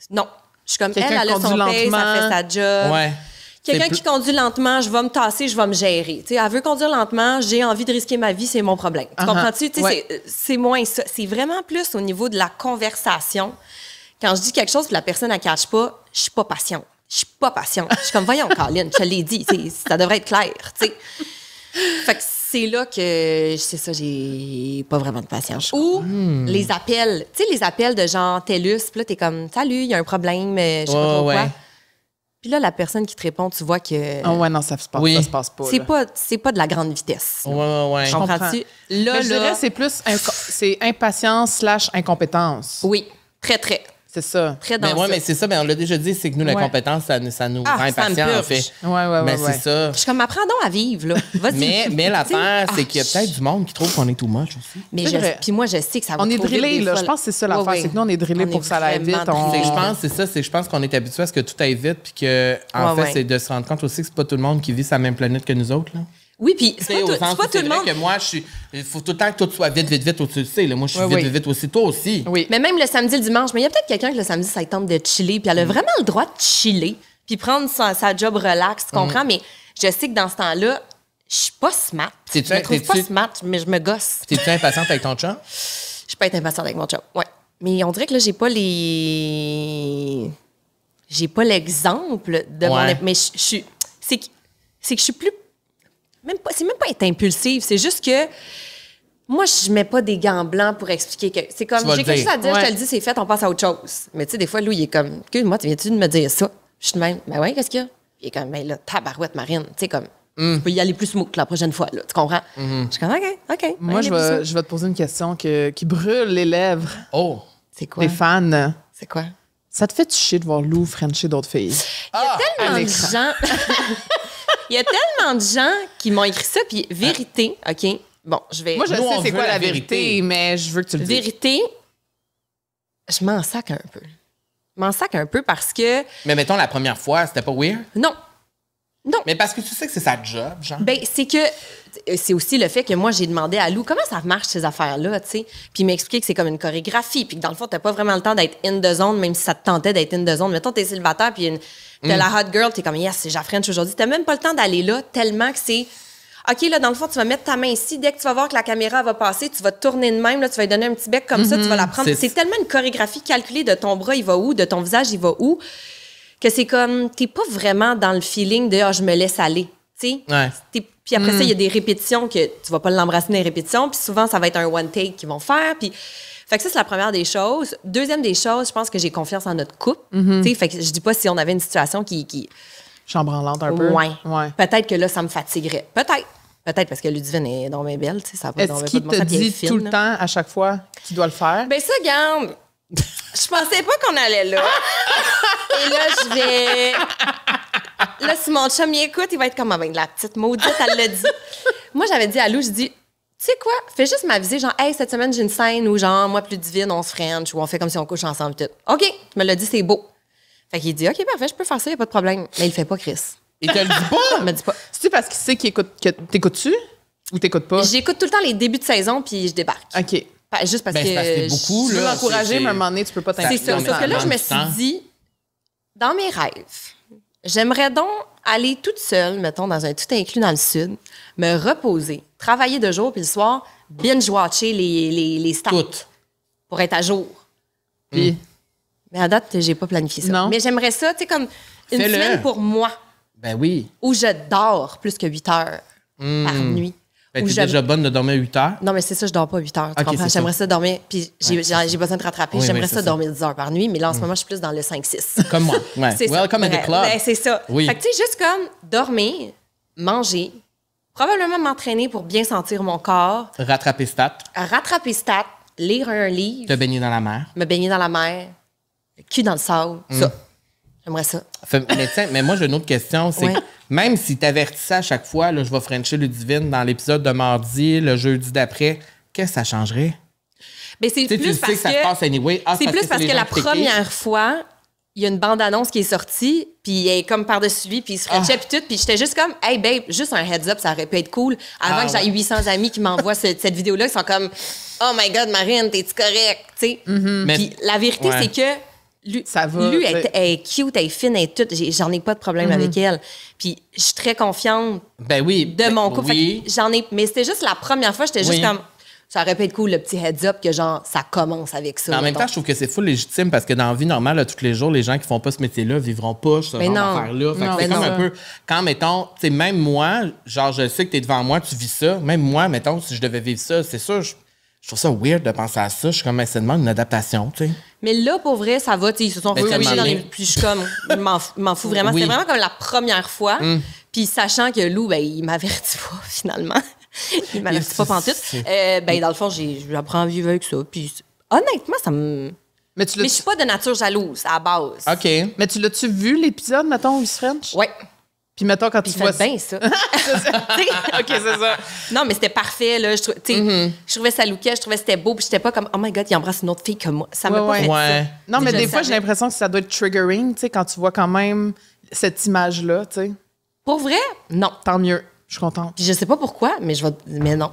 Non. Je suis comme Quelqu'un elle a son paye, ça fait sa job. Ouais. Quelqu'un qui conduit lentement, je vais me tasser, je vais me gérer. Tu sais, elle veut conduire lentement, j'ai envie de risquer ma vie, c'est mon problème. Tu comprends-tu? Tu sais, c'est moins ça. C'est vraiment plus au niveau de la conversation. Quand je dis quelque chose que la personne ne catch pas, je suis pas patiente. Je suis pas patiente. Je suis comme, voyons, Caroline, je te l'ai dit. Ça devrait être clair. Tu sais. Fait que c'est là que, c'est ça, j'ai pas vraiment de patience. Ou les appels. Tu sais, les appels de genre TELUS, puis là, t'es comme, salut, il y a un problème, je sais pas trop quoi. Puis là, la personne qui te répond, tu vois que. Ah ouais, non, ça se passe, ça se passe pas. C'est pas de la grande vitesse. Ouais. Comprends-tu? Là, je dirais c'est plus c'est impatience / incompétence. Oui, très, très. C'est ça. Très dans Mais ça. mais c'est ça, mais on l'a déjà dit, c'est que nous, la compétence, ça nous rend impatients, en fait. Ouais. Mais c'est ça. Je suis comme, apprends donc à vivre, là. Vas-y. Mais l'affaire, c'est qu'il y a peut-être du monde qui trouve qu'on est too much aussi. Mais puis moi, je sais que ça va on est trop vite drillé, des là. fois, Je pense que c'est ça l'affaire. Ouais. C'est que nous, on est drillé pour que ça aille vite. Je pense qu'on est habitué à ce que tout aille vite, puis que, en fait, c'est de se rendre compte aussi que c'est pas tout le monde qui vit sur la même planète que nous autres, là. Oui, puis c'est pas tout le monde. Que moi, il faut tout le temps que tout soit vite, tu le sais. Là. Moi, je suis vite aussi. Toi aussi. Oui. Mais même le samedi, le dimanche, mais il y a peut-être quelqu'un que le samedi, ça lui tente de chiller, puis elle a vraiment le droit de chiller, puis prendre sa job relax, tu comprends? Mais je sais que dans ce temps-là, je suis pas smart. Je me trouve pas smart, mais je me gosse. T'es-tu impatiente avec ton chum? Je peux être impatiente avec mon chum, ouais. Mais on dirait que là, j'ai pas l'exemple de mon... Mais c'est que je suis plus... C'est même pas être impulsive, c'est juste que moi, je mets pas des gants blancs pour expliquer que... C'est comme, j'ai quelque chose à dire, je te le dis, c'est fait, on passe à autre chose. Mais tu sais, des fois, Lou, il est comme, excuse-moi, viens-tu de me dire ça? Je suis de même, ben ouais, qu'est-ce qu'il y a? Il est comme, ben là, tabarouette marine, tu sais, comme, tu peux y aller plus smooth la prochaine fois, là, tu comprends? Je suis comme, OK. Moi, je vais te poser une question qui brûle les lèvres. Oh! C'est quoi? Les fans. C'est quoi? Ça te fait chier de voir Lou frencher d'autres filles? Il y a tellement de gens... Il y a tellement de gens qui m'ont écrit ça, puis vérité, OK? Bon, je vais... Moi, je sais c'est quoi la vérité, vérité, mais je veux que tu le dises. Vérité, je m'en sac un peu. Je m'en sac un peu parce que... Mais mettons, la première fois, c'était pas weird? Non. Mais parce que tu sais que c'est sa job, genre. Ben, c'est que... C'est aussi le fait que moi, j'ai demandé à Lou comment ça marche, ces affaires-là, tu sais. Puis il m'a expliqué que c'est comme une chorégraphie, puis que dans le fond, t'as pas vraiment le temps d'être in the zone, même si ça te tentait d'être in the zone. Mettons, t'es célibataire, puis t'as la hot girl, t'es comme, yes, c'est French aujourd'hui. T'as même pas le temps d'aller là, tellement que c'est... OK, là, dans le fond, tu vas mettre ta main ici. Dès que tu vas voir que la caméra va passer, tu vas te tourner de même, là, tu vas lui donner un petit bec comme ça, tu vas la prendre. C'est tellement une chorégraphie calculée de ton bras, il va où, de ton visage, il va où, que c'est comme, t'es pas vraiment dans le feeling de, je me laisse aller, tu sais. Ouais. Puis après ça, il y a des répétitions que tu vas pas l'embrasser dans les répétitions, puis souvent, ça va être un one take qu'ils vont faire, puis... Fait que ça, c'est la première des choses. Deuxième des choses, je pense que j'ai confiance en notre couple. Tu sais, fait que je dis pas si on avait une situation qui... Chambranlante un peu. Ouais. Peut-être que là, ça me fatiguerait. Peut-être parce que Ludivine est donc bien belle, tu sais, ça va Est-ce qu'il te dit tout le temps, à chaque fois, que tu dois le faire? Ben ça, garde, je pensais pas qu'on allait là. Et là, je vais... Là, si mon chum y écoute, il va être comme, ben, la petite maudite, elle l'a dit. Moi, j'avais dit à Lou, je dis, tu sais quoi, fais juste m'aviser, genre, hey, cette semaine, j'ai une scène où, genre, moi, plus divine, on se french, ou on fait comme si on couche ensemble, tout. OK, tu me l'as dit, c'est beau. Fait qu'il dit, OK, parfait, je peux faire ça, y a pas de problème. Mais il le fait pas, Chris. Il te le dit pas? Il me dit pas. C'est parce qu'il sait qu'il écoute. T'écoutes-tu ou t'écoutes pas? J'écoute tout le temps les débuts de saison, puis je débarque. OK. Juste parce Ben, c'est parce que que... beaucoup, Tu veux là, l'encourager, c'est- mais à un moment donné, tu peux pas C'est t'impliquer. ça. Non, mais Sauf que là, ça je me demande du temps. suis dit, dans mes rêves, j'aimerais donc aller toute seule, mettons, dans un tout inclus dans le sud, me reposer, travailler de jour, puis le soir, binge-watcher les stats Toutes. pour être à jour. Puis, Mais à date, j'ai pas planifié ça. Non. Mais j'aimerais ça, tu sais, comme une Fais-le. semaine pour moi, Ben oui. où je dors plus que 8 heures par nuit. Ben, Où t'es j'aime- déjà bonne de dormir 8 heures. Non, mais c'est ça, je dors pas 8 heures. Tu Ok, comprends? c'est J'aimerais ça. ça dormir. Puis j'ai besoin de rattraper. Oui, J'aimerais oui, ça c'est ça. dormir 10 heures par nuit. Mais là, en ce moment, je suis plus dans le 5-6. Comme moi. Ouais. C'est ça. Welcome at the Ouais, club. ben, c'est ça. Oui. Fait que, tu sais, juste comme dormir, manger, probablement m'entraîner pour bien sentir mon corps, Rattraper stats. rattraper stats, lire un livre, Te baigner dans la mer. me baigner dans la mer, le cul dans le sable. Ça. J'aimerais ça. Mais tiens, mais moi, j'ai une autre question. C'est Ouais. que même si t'avertissais à chaque fois, là, je vais Frencher Ludivine dans l'épisode de mardi, le jeudi d'après, qu'est-ce que ça changerait? Mais c'est Tu sais, tu plus sais parce que ça se passe anyway. Ah, c'est plus parce les que gens la qui t'écrivent. première fois, il y a une bande-annonce qui est sortie, puis elle est comme par-dessus lui, puis il se frenchait, puis tout, puis j'étais juste comme, hey babe, juste un heads up, ça aurait pu être cool. Avant Ah, que j'aie ouais. 800 amis qui m'envoient cette vidéo-là, qui sont comme, oh my god, Marine, t'es-tu correct? Tu sais. Mais- Puis la vérité, Ouais. c'est que lui, Ça va, lui tu sais. elle est cute, elle est fine, elle est toute, j'en ai pas de problème avec elle. Puis je suis très confiante Ben oui. de ben mon couple. Oui. Fait que j'en ai, mais c'était juste la première fois, j'étais juste Oui. comme, ça aurait pu être cool, le petit heads up, que genre, ça commence avec ça. Mais en même mettons. temps, je trouve que c'est full légitime parce que dans la vie normale, là, tous les jours, les gens qui font pas ce métier-là vivront pas ce Mais genre non. d'affaires-là. Fait que Non, c'est mais comme non. un peu... Quand, mettons, tu sais, même moi, genre, je sais que t'es devant moi, tu vis ça. Même moi, mettons, si je devais vivre ça, c'est sûr, je trouve ça weird de penser à ça. Je suis comme, c'est demande une adaptation, tu sais. Mais là, pour vrai, ça va. Tu sais, ils se sont Mais retrouvés tellement dans les. bien. Puis je suis comme, je m'en fous vraiment. Oui. C'était vraiment comme la première fois. Puis sachant que Lou, ben, il m'avertit pas, finalement. Il m'avertit pas pantoute. Ben, dans le fond, j'apprends à vivre avec ça. Puis honnêtement, ça me. mais tu Mais je l'as-tu suis pas de nature jalouse, à la base. OK. mais tu l'as-tu vu, l'épisode, mettons, où il se French? Ouais. Puis mettons, quand Puis tu il vois fait bien ça. OK, c'est ça. Non, mais c'était parfait, là. Je trouvais ça lookait, je trouvais que c'était beau. Puis j'étais pas comme, oh my God, il embrasse une autre fille comme moi. Ça m'a Ouais, pas fait ouais. ça. Non, mais Je des le fois, j'ai savais. l'impression que ça doit être triggering, tu sais, quand tu vois quand même cette image-là, tu sais. Pour vrai, non. Tant mieux. Je suis contente. Puis je sais pas pourquoi, mais non.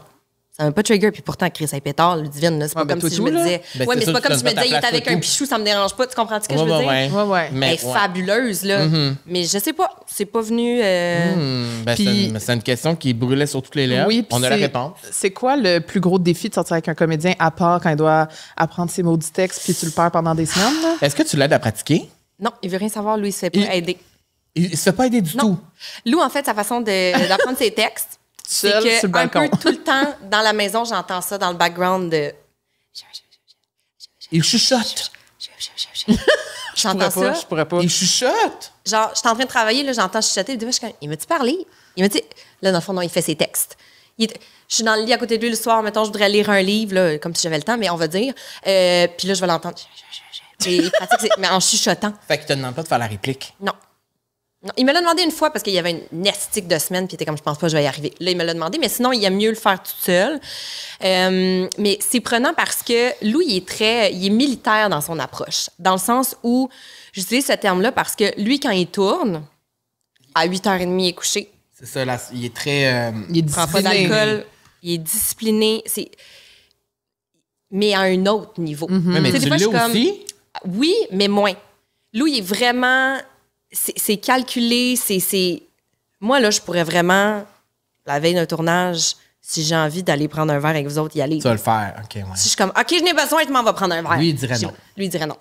Ça m'a pas trigger. Puis pourtant, Chris, elle est pétard, Ludivine, là. C'est pas Ouais, mais comme toi si je tout, me là. disais. Ben, ouais, c'est mais c'est sûr pas que comme tu si je me donnes disais, il ta est place avec pour un tout. pichou, ça me dérange pas. Tu comprends ce que je veux Ouais, dire? ouais. Ouais, ouais. Mais, Elle est ouais. fabuleuse, là. Mais je sais pas, c'est pas venu. Ben, Puis- c'est une question qui brûlait sur toutes les lèvres. Oui, puis On a la c'est- réponse. C'est quoi le plus gros défi de sortir avec un comédien à part quand il doit apprendre ses maudits textes puis tu le perds pendant des semaines, là? Est-ce que tu l'aides à pratiquer? Non, il veut rien savoir, Louis, il se fait pas Il- aider. Il se fait pas aider du Non. tout. Lou, en fait, sa façon d'apprendre ses textes, c'est Seul que sur le un balcon. peu tout le temps, dans la maison, j'entends ça dans le background de. Il chuchote. J'entends ça. Je pourrais pas. Il chuchote. Genre, je suis en train de travailler, là, j'entends chuchoter. Puis des fois, je suis comme, il m'a-tu parlé? Il m'a dit, là, dans le fond, non, il fait ses textes. Je suis dans le lit à côté de lui le soir, mettons, je voudrais lire un livre, là, comme si j'avais le temps, mais on va dire. Puis là, je vais l'entendre. Et il pratique, mais en chuchotant. Fait qu'il te demande pas de faire la réplique. Non. Non. Il me l'a demandé une fois parce qu'il y avait une nestique de semaine, puis il était comme, je pense pas que je vais y arriver. Là, il me l'a demandé, mais sinon, il aime mieux le faire tout seul. Mais c'est prenant parce que Lou, il est militaire dans son approche. Dans le sens où, j'utilise ce terme-là parce que lui, quand il tourne, à 8h30, il est couché. C'est ça, là, il est très... Il est Il prend pas discipliné. d'alcool. Il est discipliné. Mais à un autre niveau. Ouais, mais Tu sais, tu des fois, l'as je suis comme- aussi? Oui, mais moins. Lou, il est vraiment... C'est calculé, Moi, là, je pourrais vraiment, la veille d'un tournage, si j'ai envie d'aller prendre un verre avec vous autres, y aller. Tu vas le faire, OK, ouais. Si je suis comme, OK, je n'ai besoin, je m'en vais prendre un verre. Lui, il dirait non. Lui, il dirait non.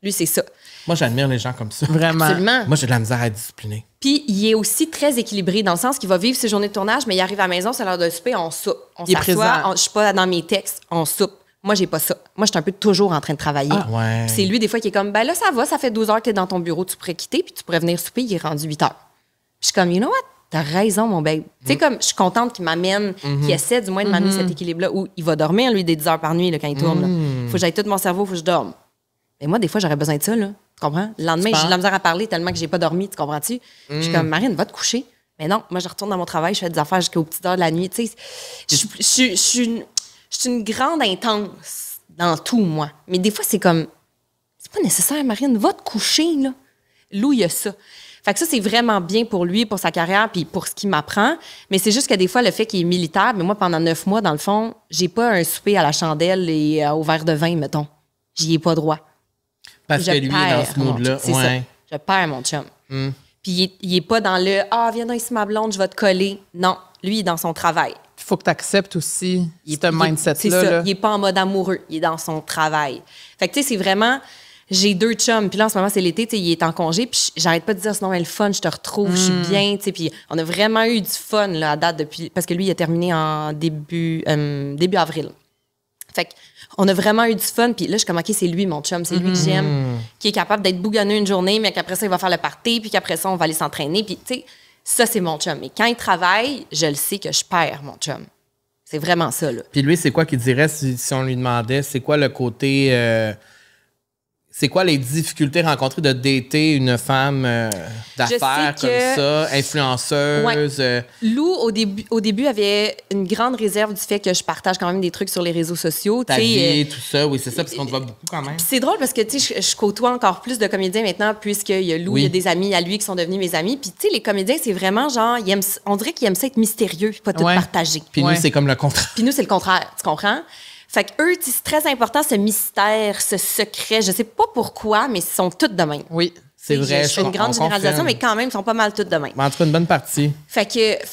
Lui, c'est ça. Moi, j'admire les gens comme ça. Vraiment. Absolument. Moi, j'ai de la misère à être discipliné. Puis, il est aussi très équilibré dans le sens qu'il va vivre ses journées de tournage, mais il arrive à la maison, c'est l'heure de souper, on soupe. On Il est s'assoit, présent. je suis pas dans mes textes, on soupe. Moi, j'ai pas ça. Moi, je suis un peu toujours en train de travailler. Ah, ouais. Puis c'est lui, des fois, qui est comme, ben là, ça va, ça fait 12 heures que tu es dans ton bureau, tu pourrais quitter, puis tu pourrais venir souper, il est rendu 8 heures. Puis je suis comme, you know what? T'as raison, mon babe. Tu sais, comme, je suis contente qu'il m'amène, qu'il essaie du moins de m'amener cet équilibre-là, où il va dormir, lui, des 10 heures par nuit, là, quand il tourne. Il faut que j'aille tout mon cerveau, il faut que je dorme. Mais moi, des fois, j'aurais besoin de ça, là. Tu comprends? Le lendemain, j'ai de la misère à parler tellement que j'ai pas dormi, tu comprends-tu? Je suis comme, Marine, va te coucher. Mais non, moi, je retourne dans mon travail, je fais des affaires jusqu'aux petites heures de la nuit. Tu sais, je suis une grande intense dans tout, moi. Mais des fois, c'est comme, c'est pas nécessaire, Marine, va te coucher, là. Lou, il y a ça. Fait que ça, c'est vraiment bien pour lui, pour sa carrière, puis pour ce qu'il m'apprend. Mais c'est juste que des fois, le fait qu'il est militaire, mais moi, pendant 9 mois, dans le fond, j'ai pas un souper à la chandelle et au verre de vin, mettons. J'y ai pas droit. Parce que lui, il est dans ce mood-là. C'est ça. Je perds mon chum. Puis il est pas dans le « Ah, viens donc ici, ma blonde, je vais te coller ». Non, lui, il est dans son travail. Il faut que tu acceptes aussi ce mindset-là. C'est ça. Là. Il est pas en mode amoureux. Il est dans son travail. Fait que, tu sais, c'est vraiment... J'ai 2 chums. Puis là, en ce moment, c'est l'été, tu sais, il est en congé. Puis j'arrête pas de dire, sinon, le fun, je te retrouve, je suis bien, tu sais. Puis on a vraiment eu du fun, là, à date, depuis... Parce que lui, il a terminé en début avril. Fait qu'on a vraiment eu du fun. Puis là, je suis comme, OK, c'est lui, mon chum. C'est lui que j'aime, qui est capable d'être bougonneux une journée, mais qu'après ça, il va faire le party. Puis qu'après ça, on va aller s'entraîner. Puis, tu sais, ça, c'est mon chum. Et quand il travaille, je le sais que je perds mon chum. C'est vraiment ça, là. Puis lui, c'est quoi qu'il dirait si on lui demandait, c'est quoi le côté... c'est quoi les difficultés rencontrées de dater une femme d'affaires comme ça, influenceuse? Ouais. Lou, au début, avait une grande réserve du fait que je partage quand même des trucs sur les réseaux sociaux. Ta vie, tout ça, oui, c'est ça, parce qu'on te voit beaucoup quand même. C'est drôle parce que, tu sais, je côtoie encore plus de comédiens maintenant, puisqu'il y a Lou, il y a des amis à lui qui sont devenus mes amis. Puis, tu sais, les comédiens, c'est vraiment genre, on dirait qu'ils aiment ça être mystérieux, pas tout partager. Puis nous, c'est comme le contraire. Puis nous, c'est le contraire, tu comprends? Fait qu'eux, c'est très important, ce mystère, ce secret. Je sais pas pourquoi, mais ils sont tous de même. Oui, c'est vrai. Je fais une grande généralisation, mais quand même, ils sont pas mal tous de même. En tout cas, une bonne partie. Fait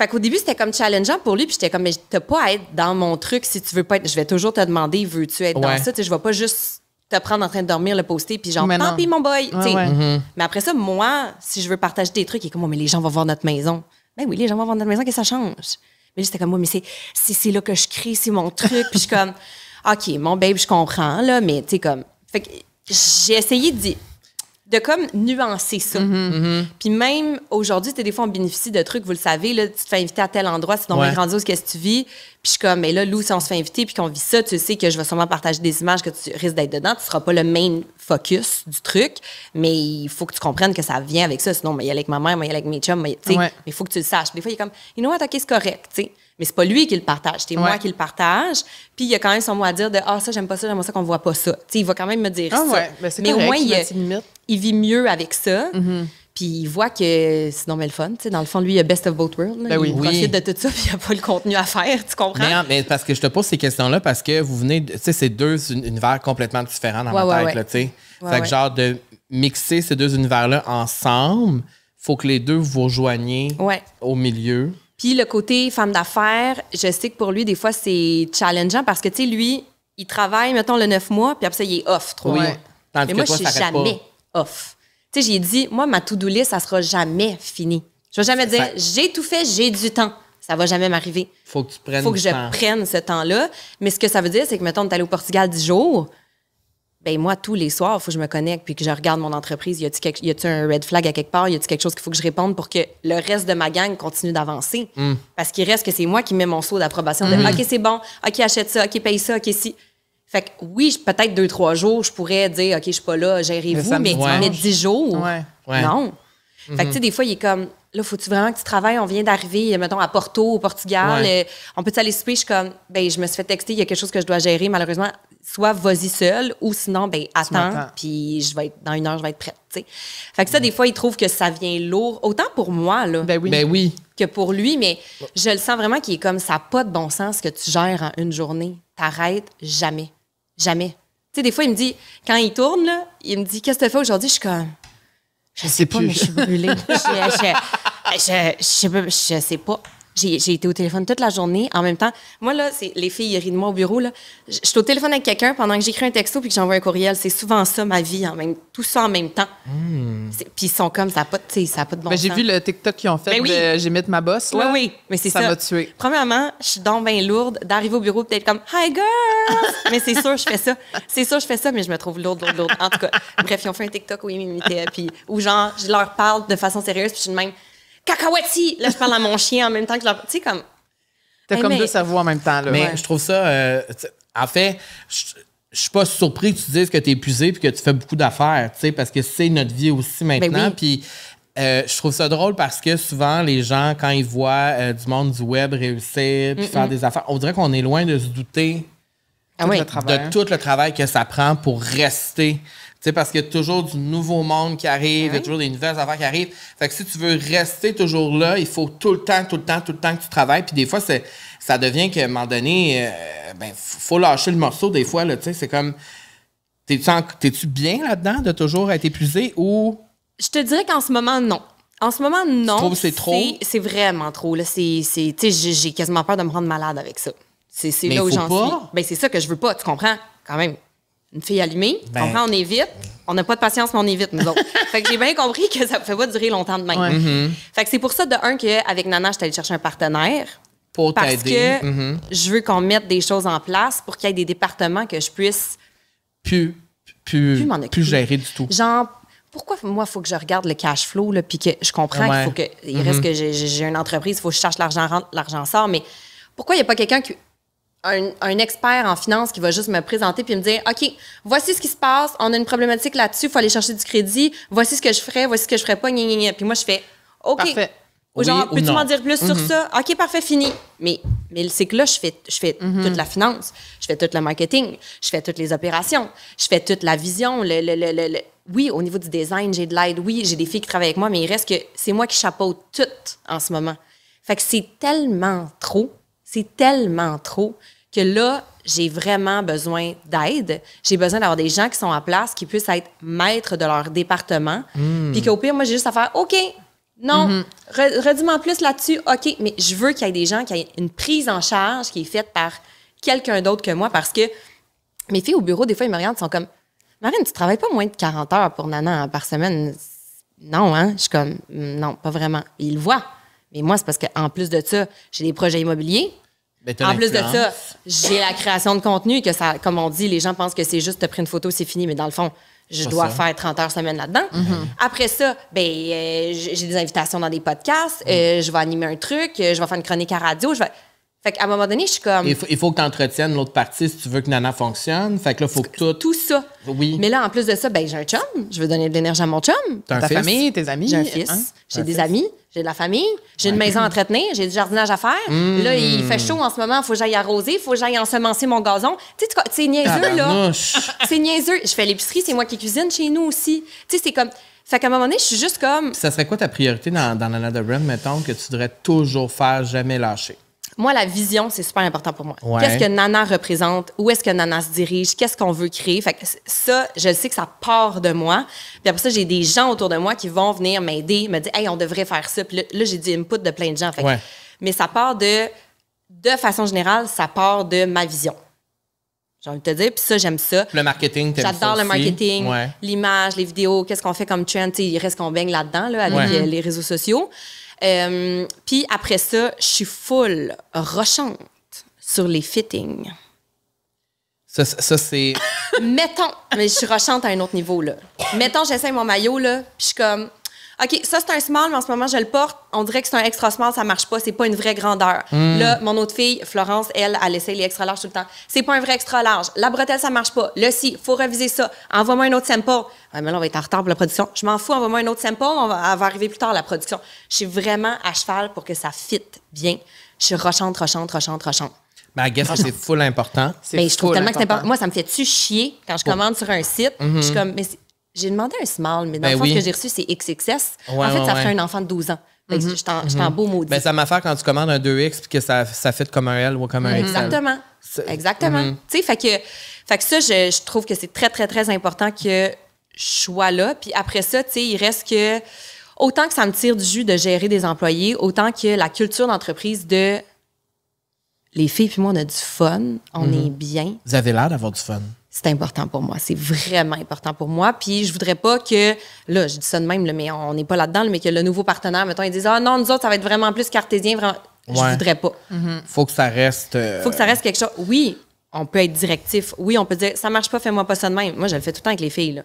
qu'au début, c'était comme challengeant pour lui, puis j'étais comme, mais t'as pas à être dans mon truc si tu veux pas être. Je vais toujours te demander, veux-tu être dans ça? Tu sais, je vais pas juste te prendre en train de dormir, le poster, puis genre, tant pis, mon boy. Mais après ça, moi, si je veux partager des trucs, il est comme, mais les gens vont voir notre maison. Ben oui, les gens vont voir notre maison, qu'est-ce que ça change? Mais j'étais comme, moi, mais c'est là que je crée, c'est mon truc, puis je suis comme. OK, mon babe, je comprends, là, mais tu sais, comme... Fait que j'ai essayé de comme nuancer ça. Puis même aujourd'hui, tu sais, des fois, on bénéficie de trucs, vous le savez, là, tu te fais inviter à tel endroit, c'est donc bien grandiose, qu'est-ce que tu vis? Puis je suis comme, mais là, Lou, si on se fait inviter puis qu'on vit ça, tu sais que je vais sûrement partager des images que tu risques d'être dedans. Tu seras pas le main focus du truc, mais il faut que tu comprennes que ça vient avec ça. Sinon, il y a avec ma mère, il y a avec mes chums, tu sais, mais il faut que tu le saches. Des fois, il est comme, you know what, OK, c'est correct, tu sais. Mais c'est pas lui qui le partage, c'est moi qui le partage. Puis il y a quand même son mot à dire de ça, j'aime pas ça, j'aime ça qu'on voit pas ça. Tu sais, il va quand même me dire ça. Ben, mais correct, au moins, il vit mieux avec ça. Puis il voit que c'est non mais le fun. Tu sais, dans le fond, lui, il a best of both worlds. Il profite de tout ça, puis il n'y a pas le contenu à faire, tu comprends? Mais parce que je te pose ces questions-là parce que vous venez, tu sais, c'est 2 univers complètement différents dans ma tête, là, tu sais. Fait que genre de mixer ces 2 univers-là ensemble, faut que les 2 vous rejoigniez au milieu. Puis le côté femme d'affaires, je sais que pour lui, des fois, c'est challengeant parce que, tu sais, lui, il travaille, mettons, le 9 mois, puis après ça, il est off 3 mois. Mais moi, je suis jamais off. Tu sais, j'ai dit, moi, ma to-do list, ça sera jamais fini. Je vais jamais dire, j'ai tout fait, j'ai du temps. Ça va jamais m'arriver. Faut que tu prennes Faut que je prenne ce temps-là. Mais ce que ça veut dire, c'est que, mettons, on est allé au Portugal 10 jours. Ben moi, tous les soirs, il faut que je me connecte puis que je regarde mon entreprise. Y a-t-il un red flag à quelque part? Y a-t-il quelque chose qu'il faut que je réponde pour que le reste de ma gang continue d'avancer? Parce qu'il reste que c'est moi qui mets mon saut d'approbation de OK, c'est bon, OK, achète ça, OK, paye ça, OK, si. Fait que oui, peut-être 2-3 jours, je pourrais dire OK, je suis pas là, gérez-vous, mais 10 jours, non. Fait que tu sais, des fois, il est comme là, faut-tu vraiment que tu travailles? On vient d'arriver, mettons, à Porto, au Portugal. On peut-tu aller souper? Je suis comme, ben, je me suis fait texter, il y a quelque chose que je dois gérer, malheureusement. Soit vas-y seul, ou sinon, ben, attends, puis je vais être, dans 1 heure, je vais être prête, tu sais. Fait que ça, des fois, il trouve que ça vient lourd. Autant pour moi, là. Ben oui. Que pour lui, mais je le sens vraiment qu'il est comme, ça n'a pas de bon sens que tu gères en une journée. T'arrêtes jamais. Jamais. Tu sais, des fois, il me dit, quand il tourne, là, il me dit, qu'est-ce que tu fais aujourd'hui? Je suis comme, je sais pas, mais je suis brûlée. Je sais pas. J'ai été au téléphone toute la journée. En même temps, moi, là, les filles rient de moi au bureau, là. Je suis au téléphone avec quelqu'un pendant que j'écris un texto puis que j'envoie un courriel. C'est souvent ça, ma vie, tout ça en même temps. Puis ils sont comme, ça n'a pas, pas de bon sens. J'ai vu le TikTok qu'ils ont fait de J'imite ma boss. Là. Oui, mais c'est ça. Ça m'a tué. Premièrement, je suis donc bien lourde d'arriver au bureau peut-être comme « Hi, girl! » Mais c'est sûr, je fais ça. C'est sûr, je fais ça, mais je me trouve lourde. En tout cas, bref, ils ont fait un TikTok où ils m'imitaient. Puis, où genre, je leur parle de façon sérieuse puis je suis de même Cacahuète! Là, je parle à mon chien en même temps que leur. Tu sais, comme. T'as comme 2 cerveaux en même temps, là. Mais je trouve ça. En fait, je suis pas surpris que tu dises que tu es épuisé puis que tu fais beaucoup d'affaires, tu sais, parce que c'est notre vie aussi maintenant. Puis je trouve ça drôle parce que souvent, les gens, quand ils voient du monde du web réussir puis faire des affaires, on dirait qu'on est loin de se douter Tout oui. le travail. de tout le travail que ça prend pour rester. Tu sais, parce qu'il y a toujours du nouveau monde qui arrive, il y a toujours des nouvelles affaires qui arrivent. Fait que si tu veux rester toujours là, il faut tout le temps que tu travailles. Puis des fois, ça devient qu'à un moment donné, faut lâcher le morceau des fois, là, tu sais, c'est comme... T'es-tu bien là-dedans de toujours être épuisé ou... Je te dirais qu'en ce moment, non. En ce moment, non. Tu trouves que c'est trop? C'est vraiment trop. Là. Tu sais, j'ai quasiment peur de me rendre malade avec ça. C'est Mais là où faut j'en pas. suis. Ben, c'est ça que je veux pas, tu comprends? Quand même. Une fille allumée, tu Ben. comprends, on est vite. On n'a pas de patience, mais on est vite, nous autres. Fait que j'ai bien compris que ça ne pouvait pas durer longtemps de même. Ouais. Fait que c'est pour ça, de un, qu'avec Nana, je suis allée chercher un partenaire. Pour Parce t'aider. que je veux qu'on mette des choses en place pour qu'il y ait des départements que je puisse Plus m'en occuper. plus gérer du tout. Genre, pourquoi moi, il faut que je regarde le cash flow, là, puis que je comprends Ouais. qu'il faut que. Il reste que j'ai une entreprise, il faut que je cherche l'argent rentre, l'argent sort, mais pourquoi il n'y a pas quelqu'un qui. Un expert en finance qui va juste me présenter puis me dire OK, voici ce qui se passe, on a une problématique là-dessus, il faut aller chercher du crédit, voici ce que je ferais, voici ce que je ferais pas, gna, gna, gna. Puis moi, je fais OK. Parfait. Oui Genre, ou peux-tu non? m'en dire plus sur ça? OK, parfait, fini. Mais c'est que là, je fais toute la finance, je fais tout le marketing, je fais toutes les opérations, je fais toute la vision. Oui, au niveau du design, j'ai de l'aide. Oui, j'ai des filles qui travaillent avec moi, mais il reste que c'est moi qui chapeaute tout en ce moment. Fait que c'est tellement trop que là, j'ai vraiment besoin d'aide. J'ai besoin d'avoir des gens qui sont en place, qui puissent être maîtres de leur département. Puis qu'au pire, moi, j'ai juste à faire OK, non, redis-moi plus là-dessus. OK, mais je veux qu'il y ait des gens qui aient une prise en charge qui est faite par quelqu'un d'autre que moi parce que mes filles au bureau, des fois, ils me regardent, ils sont comme Marine, tu travailles pas moins de 40 heures pour Nana par semaine? Non, hein? Je suis comme non, pas vraiment. Ils le voient. Mais moi, c'est parce qu'en plus de ça, j'ai des projets immobiliers. Ben, t'as En plus de ça, l'influence. j'ai la création de contenu, que ça, comme on dit, les gens pensent que c'est juste te prendre une photo, c'est fini, mais dans le fond, je Pas dois ça. faire 30 heures semaine là-dedans. Après ça, j'ai des invitations dans des podcasts, je vais animer un truc, je vais faire une chronique à radio. Fait qu'à un moment donné, je suis comme Il faut que tu entretiennes l'autre partie si tu veux que Nana fonctionne. Fait que là, il faut que tout. tout ça. Oui. Mais là, en plus de ça, j'ai un chum, je veux donner de l'énergie à mon chum. T'as un Ta fils? famille, tes amis. J'ai un fils, hein? j'ai des amis, j'ai de la famille, j'ai une maison à entretenir, j'ai du jardinage à faire. Là, il fait chaud en ce moment, il faut que j'aille arroser, il faut que j'aille ensemencer mon gazon. Tu sais, c'est niaiseux, là. Tabarnouche. C'est niaiseux. Je fais l'épicerie, c'est moi qui cuisine chez nous aussi. Tu sais, c'est comme... Fait qu'à un moment donné, je suis juste comme... Ça serait quoi ta priorité dans Nana the Brand, mettons, que tu devrais toujours faire, jamais lâcher? Moi, la vision, c'est super important pour moi. Ouais. Qu'est-ce que Nana représente? Où est-ce que Nana se dirige? Qu'est-ce qu'on veut créer? Fait que ça, je sais que ça part de moi. Puis après ça, j'ai des gens autour de moi qui vont venir m'aider, me dire « Hey, on devrait faire ça. » Puis là, j'ai du input de plein de gens. Fait que- Ouais. Mais ça part de façon générale, ça part de ma vision. J'ai envie de te dire. Puis ça, j'aime ça. Le marketing, t'aimes ça J'adore le aussi? marketing, Ouais. l'image, les vidéos, qu'est-ce qu'on fait comme trend. Tu sais, il reste qu'on baigne là-dedans, là, avec Ouais. les réseaux sociaux. Puis après ça, je suis full rochante sur les fittings. Ça, c'est. Mettons, mais je suis rochante à un autre niveau, là. Mettons, j'essaie mon maillot, là, puis je suis comme... OK, ça, c'est un small, mais en ce moment, je le porte. On dirait que c'est un extra small, ça marche pas. C'est pas une vraie grandeur. Là, mon autre fille, Florence, elle essaie les extra larges tout le temps. C'est pas un vrai extra large. La bretelle, ça marche pas. Là, si, faut reviser ça. Envoie-moi un autre sample. Ouais, mais là, on va être en retard pour la production. Je m'en fous, envoie-moi un autre sample. Elle va arriver plus tard, la production. Je suis vraiment à cheval pour que ça fitte bien. Je suis rochante. Ben, I guess que c'est full important. C'est Mais je trouve full tellement que c'est important. important. Moi, ça me fait-tu chier quand je commande sur un site. Je suis comme, mais j'ai demandé un small, mais dans Ben le fond, oui. ce que j'ai reçu, c'est XXS. Ouais, en fait, ouais, ça ouais. ferait un enfant de 12 ans. Fait que j'étais en beau maudit. Ben, ça m'affaire quand tu commandes un 2X puis que ça fait comme un L ou comme un XL. Exactement. C'est- Exactement. Tu sais, fait que ça, je trouve que c'est très, très, très important que je sois là. Puis après ça, tu sais, il reste que... Autant que ça me tire du jus de gérer des employés, autant que la culture d'entreprise de... Les filles puis moi, on a du fun, on est bien. Vous avez l'air d'avoir du fun. C'est important pour moi. C'est vraiment important pour moi. Puis je voudrais pas que, là, je dis ça de même, là, mais on n'est pas là-dedans, là, mais que le nouveau partenaire, mettons, ils disent « Ah non, nous autres, ça va être vraiment plus cartésien, vraiment. » Je Ouais. voudrais pas. Faut que ça reste. Faut que ça reste quelque chose. Oui, on peut être directif. Oui, on peut dire « Ça marche pas, fais-moi pas ça de même. » Moi, je le fais tout le temps avec les filles, là.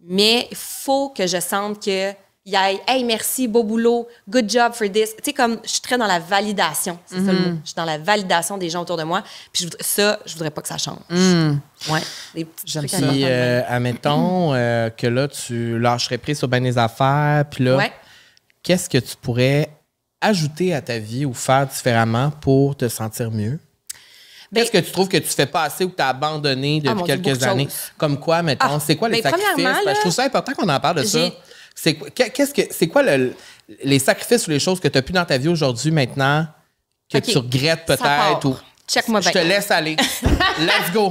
Mais il faut que je sente que il y a « Hey, merci, beau boulot, good job for this. » Tu sais, comme je suis très dans la validation. C'est ça le mot. Je suis dans la validation des gens autour de moi. Puis je voudrais pas que ça change. Ouais. Des petits J'aime trucs ça. importants Puis, de même. admettons que là, tu lâcherais prise sur bien des affaires. Puis là, Ouais. qu'est-ce que tu pourrais ajouter à ta vie ou faire différemment pour te sentir mieux? Qu'est-ce que tu trouves que tu fais pas assez ou que tu as abandonné depuis mon Dieu, quelques beaucoup de années? choses. Comme quoi, mettons? C'est quoi les ben, sacrifices? premièrement, Parce que je là, trouve ça important qu'on en parle de ça. C'est quoi les sacrifices ou les choses que tu as pu dans ta vie aujourd'hui maintenant que OK, tu regrettes ça part. peut-être? Ou... Check-moi Je bien. te laisse aller. Let's go.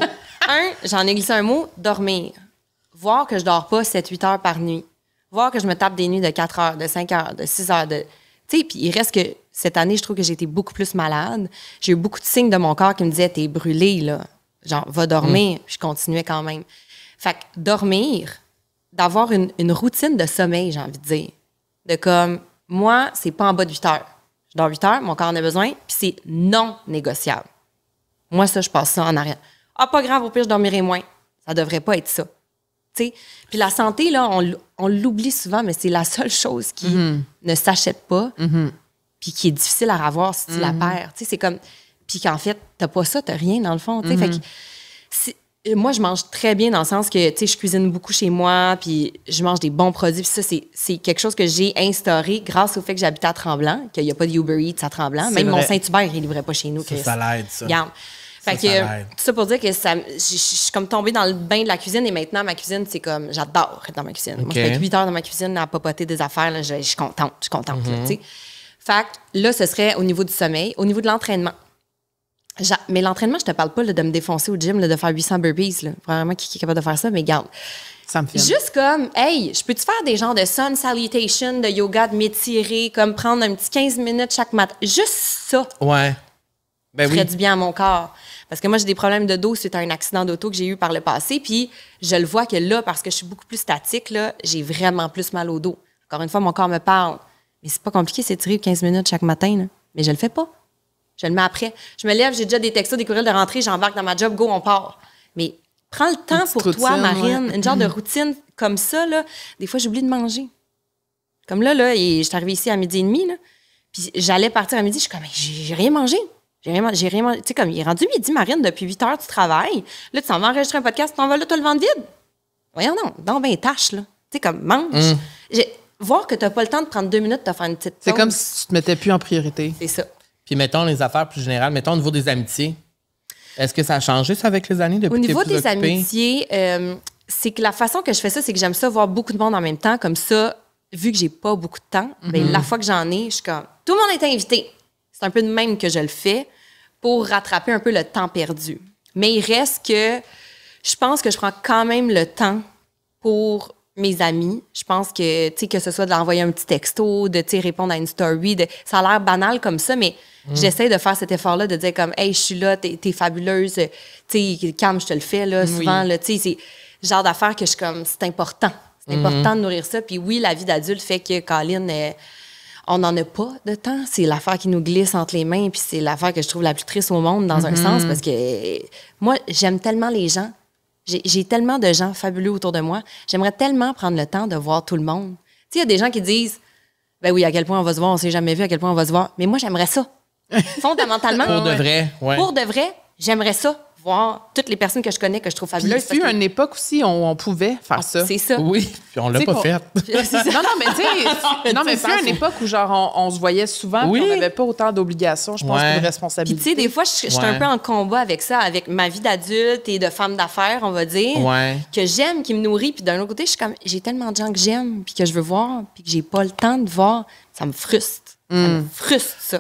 J'en ai glissé un mot, dormir. Voir que je dors pas 7-8 heures par nuit. Voir que je me tape des nuits de 4 heures, de 5 heures, de 6 heures. Tu sais, puis il reste que cette année, je trouve que j'ai été beaucoup plus malade. J'ai eu beaucoup de signes de mon corps qui me disaient « T'es brûlée, là. Genre, va dormir. Je continuais quand même. Fait que dormir, d'avoir une routine de sommeil, j'ai envie de dire. De comme, moi, c'est pas en bas de 8 heures. Je dors 8 heures, mon corps en a besoin, puis c'est non négociable. Moi, ça, je passe ça en arrière. Ah, pas grave, au pire, je dormirai moins. Ça devrait pas être ça. T'sais? Puis la santé, là, on l'oublie souvent, mais c'est la seule chose qui ne s'achète pas, puis qui est difficile à avoir si tu la perds. T'sais, c'est comme... Puis qu'en fait, t'as pas ça, t'as rien, dans le fond. Fait que moi, je mange très bien dans le sens que, je cuisine beaucoup chez moi, puis je mange des bons produits. Puis ça, c'est quelque chose que j'ai instauré grâce au fait que j'habitais à Tremblant, qu'il n'y a pas de Uber Eats à Tremblant. Même mon Saint-Hubert, il ne livrait pas chez nous. Ça l'aide, ça. Regarde. Fait que, tout ça pour dire que je suis comme tombée dans le bain de la cuisine et maintenant, ma cuisine, c'est comme, j'adore être dans ma cuisine. Moi, je fais 8 heures dans ma cuisine à papoter des affaires, là, je suis contente, là, tu sais. Fait que là, ce serait au niveau du sommeil, au niveau de l'entraînement. Mais l'entraînement, je te parle pas là, de me défoncer au gym, là, de faire 800 burpees, là. Vraiment, qui est capable de faire ça, mais garde. Ça me fait. Juste comme, hey, je peux-tu faire des genres de sun salutation, de yoga, de m'étirer, comme prendre un petit 15 minutes chaque matin. Juste ça. Ouais. Ben ferait oui. du bien à mon corps. Parce que moi, j'ai des problèmes de dos suite à un accident d'auto que j'ai eu par le passé. Puis je le vois que là, parce que je suis beaucoup plus statique, là, j'ai vraiment plus mal au dos. Encore une fois, mon corps me parle. Mais c'est pas compliqué, s'étirer 15 minutes chaque matin. Là. Mais je le fais pas. Je le mets après. Je me lève, j'ai déjà des textos, des courriels de rentrée, j'embarque dans ma job, go, on part. Mais prends le temps pour toi, Marine. Une genre de routine comme ça, là. Des fois, j'oublie de manger. Comme là, et je suis arrivée ici à 12h30, là. Puis j'allais partir à midi, je suis comme, j'ai rien mangé. J'ai rien mangé. Tu sais, comme, il est rendu midi, Marine, depuis 8 heures, tu travailles. Là, tu t'en vas enregistrer un podcast, tu t'en vas là, tu as le ventre vide. Voyons, non, dans 20 tâches, là. Tu sais, comme, mange. Voir que tu n'as pas le temps de prendre 2 minutes de te faire une petite pause. C'est comme si tu te mettais plus en priorité. C'est ça. Puis mettons les affaires plus générales, mettons au niveau des amitiés. Est-ce que ça a changé, ça, avec les années depuis Au que niveau t'es plus des occupée? amitiés, c'est que la façon que je fais ça, c'est que j'aime ça voir beaucoup de monde en même temps. Comme ça, vu que j'ai pas beaucoup de temps, ben, la fois que j'en ai, je suis comme, tout le monde est invité. C'est un peu de même que je le fais pour rattraper un peu le temps perdu. Mais il reste que je pense que je prends quand même le temps pour mes amis. Je pense que, tu sais, que ce soit d'envoyer un petit texto, de, tu sais, répondre à une story, ça a l'air banal comme ça, mais j'essaie de faire cet effort-là, de dire comme, hey, je suis là, t'es fabuleuse, tu sais, Cam, je te le fais, là, souvent, là, tu sais, c'est le genre d'affaire que je suis comme, c'est important. C'est important de nourrir ça. Puis oui, la vie d'adulte fait que, Colin, on n'en a pas de temps. C'est l'affaire qui nous glisse entre les mains, puis c'est l'affaire que je trouve la plus triste au monde, dans un sens, parce que moi, j'aime tellement les gens. J'ai tellement de gens fabuleux autour de moi. J'aimerais tellement prendre le temps de voir tout le monde. Tu sais, il y a des gens qui disent, ben oui, à quel point on va se voir, on s'est jamais vu, à quel point on va se voir. Mais moi, j'aimerais ça. Fondamentalement. Pour de vrai, ouais. Pour de vrai, j'aimerais ça. Voir toutes les personnes que je connais, que je trouve Puis fabuleuses. il fut une époque aussi où on pouvait faire ça. C'est ça. Oui, puis on l'a Tu sais pas fait. Non, mais tu sais, non, mais fut une époque où genre on se voyait souvent, Oui. puis on n'avait pas autant d'obligations, je pense, Ouais. que de Puis, responsabilités. tu sais, des fois, je suis un peu en combat avec ça, avec ma vie d'adulte et de femme d'affaires, on va dire, Ouais. que j'aime, qui me nourrit. Puis d'un autre côté, je suis comme, j'ai tellement de gens que j'aime, puis que je veux voir, puis que j'ai pas le temps de voir. Ça me frustre. Ça me frustre, ça.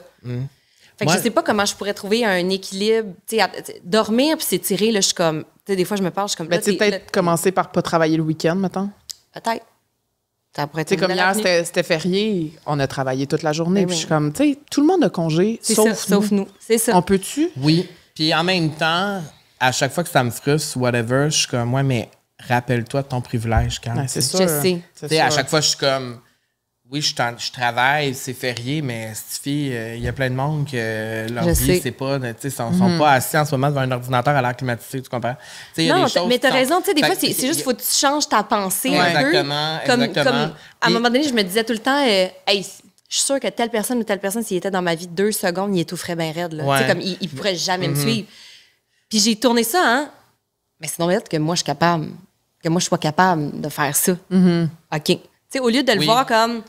Fait que Moi- je sais pas comment je pourrais trouver un équilibre. Tu sais, dormir puis s'étirer, là, je suis comme... Tu sais, des fois, je me parle, je suis comme... Mais là, tu sais, t'es- peut-être commencer par pas travailler le week-end, mettons. Peut-être. Ça pourrait être Tu sais, une comme belle hier, avenue. c'était férié, on a travaillé toute la journée. Ben Puis oui. je suis comme, tu sais, tout le monde a congé, C'est sauf ça, sauf nous. C'est ça. On peut-tu? Oui. Puis en même temps, à chaque fois que ça me frustre, whatever, je suis comme, ouais, mais rappelle-toi de ton privilège quand. Ouais, c'est Tu sûr. Je sais. sais, à chaque fois, je suis comme, oui, je travaille, c'est férié, mais Stifi, il y a plein de monde que leur Je vie, sais. c'est pas, tu sais, sont pas assis en ce moment devant un ordinateur à l'air climatisé, tu comprends? Tu sais, il y a Non, des choses mais t'as qui sont- raison. Tu sais, des Fait fois, que c'est juste qu'il faut que tu changes ta pensée Ouais, un peu. exactement, Comme, exactement. à un Puis- moment donné, je me disais tout le temps, hey, je suis sûre que telle personne ou telle personne, s'il était dans ma vie 2 secondes, il étoufferait bien raide. Là. Ouais. Tu sais, comme, il pourrait jamais me suivre. Puis j'ai tourné ça, hein. Mais c'est normal que moi, je suis capable. Que moi, je sois capable de faire ça. OK. Tu sais, au lieu de le Oui. voir comme,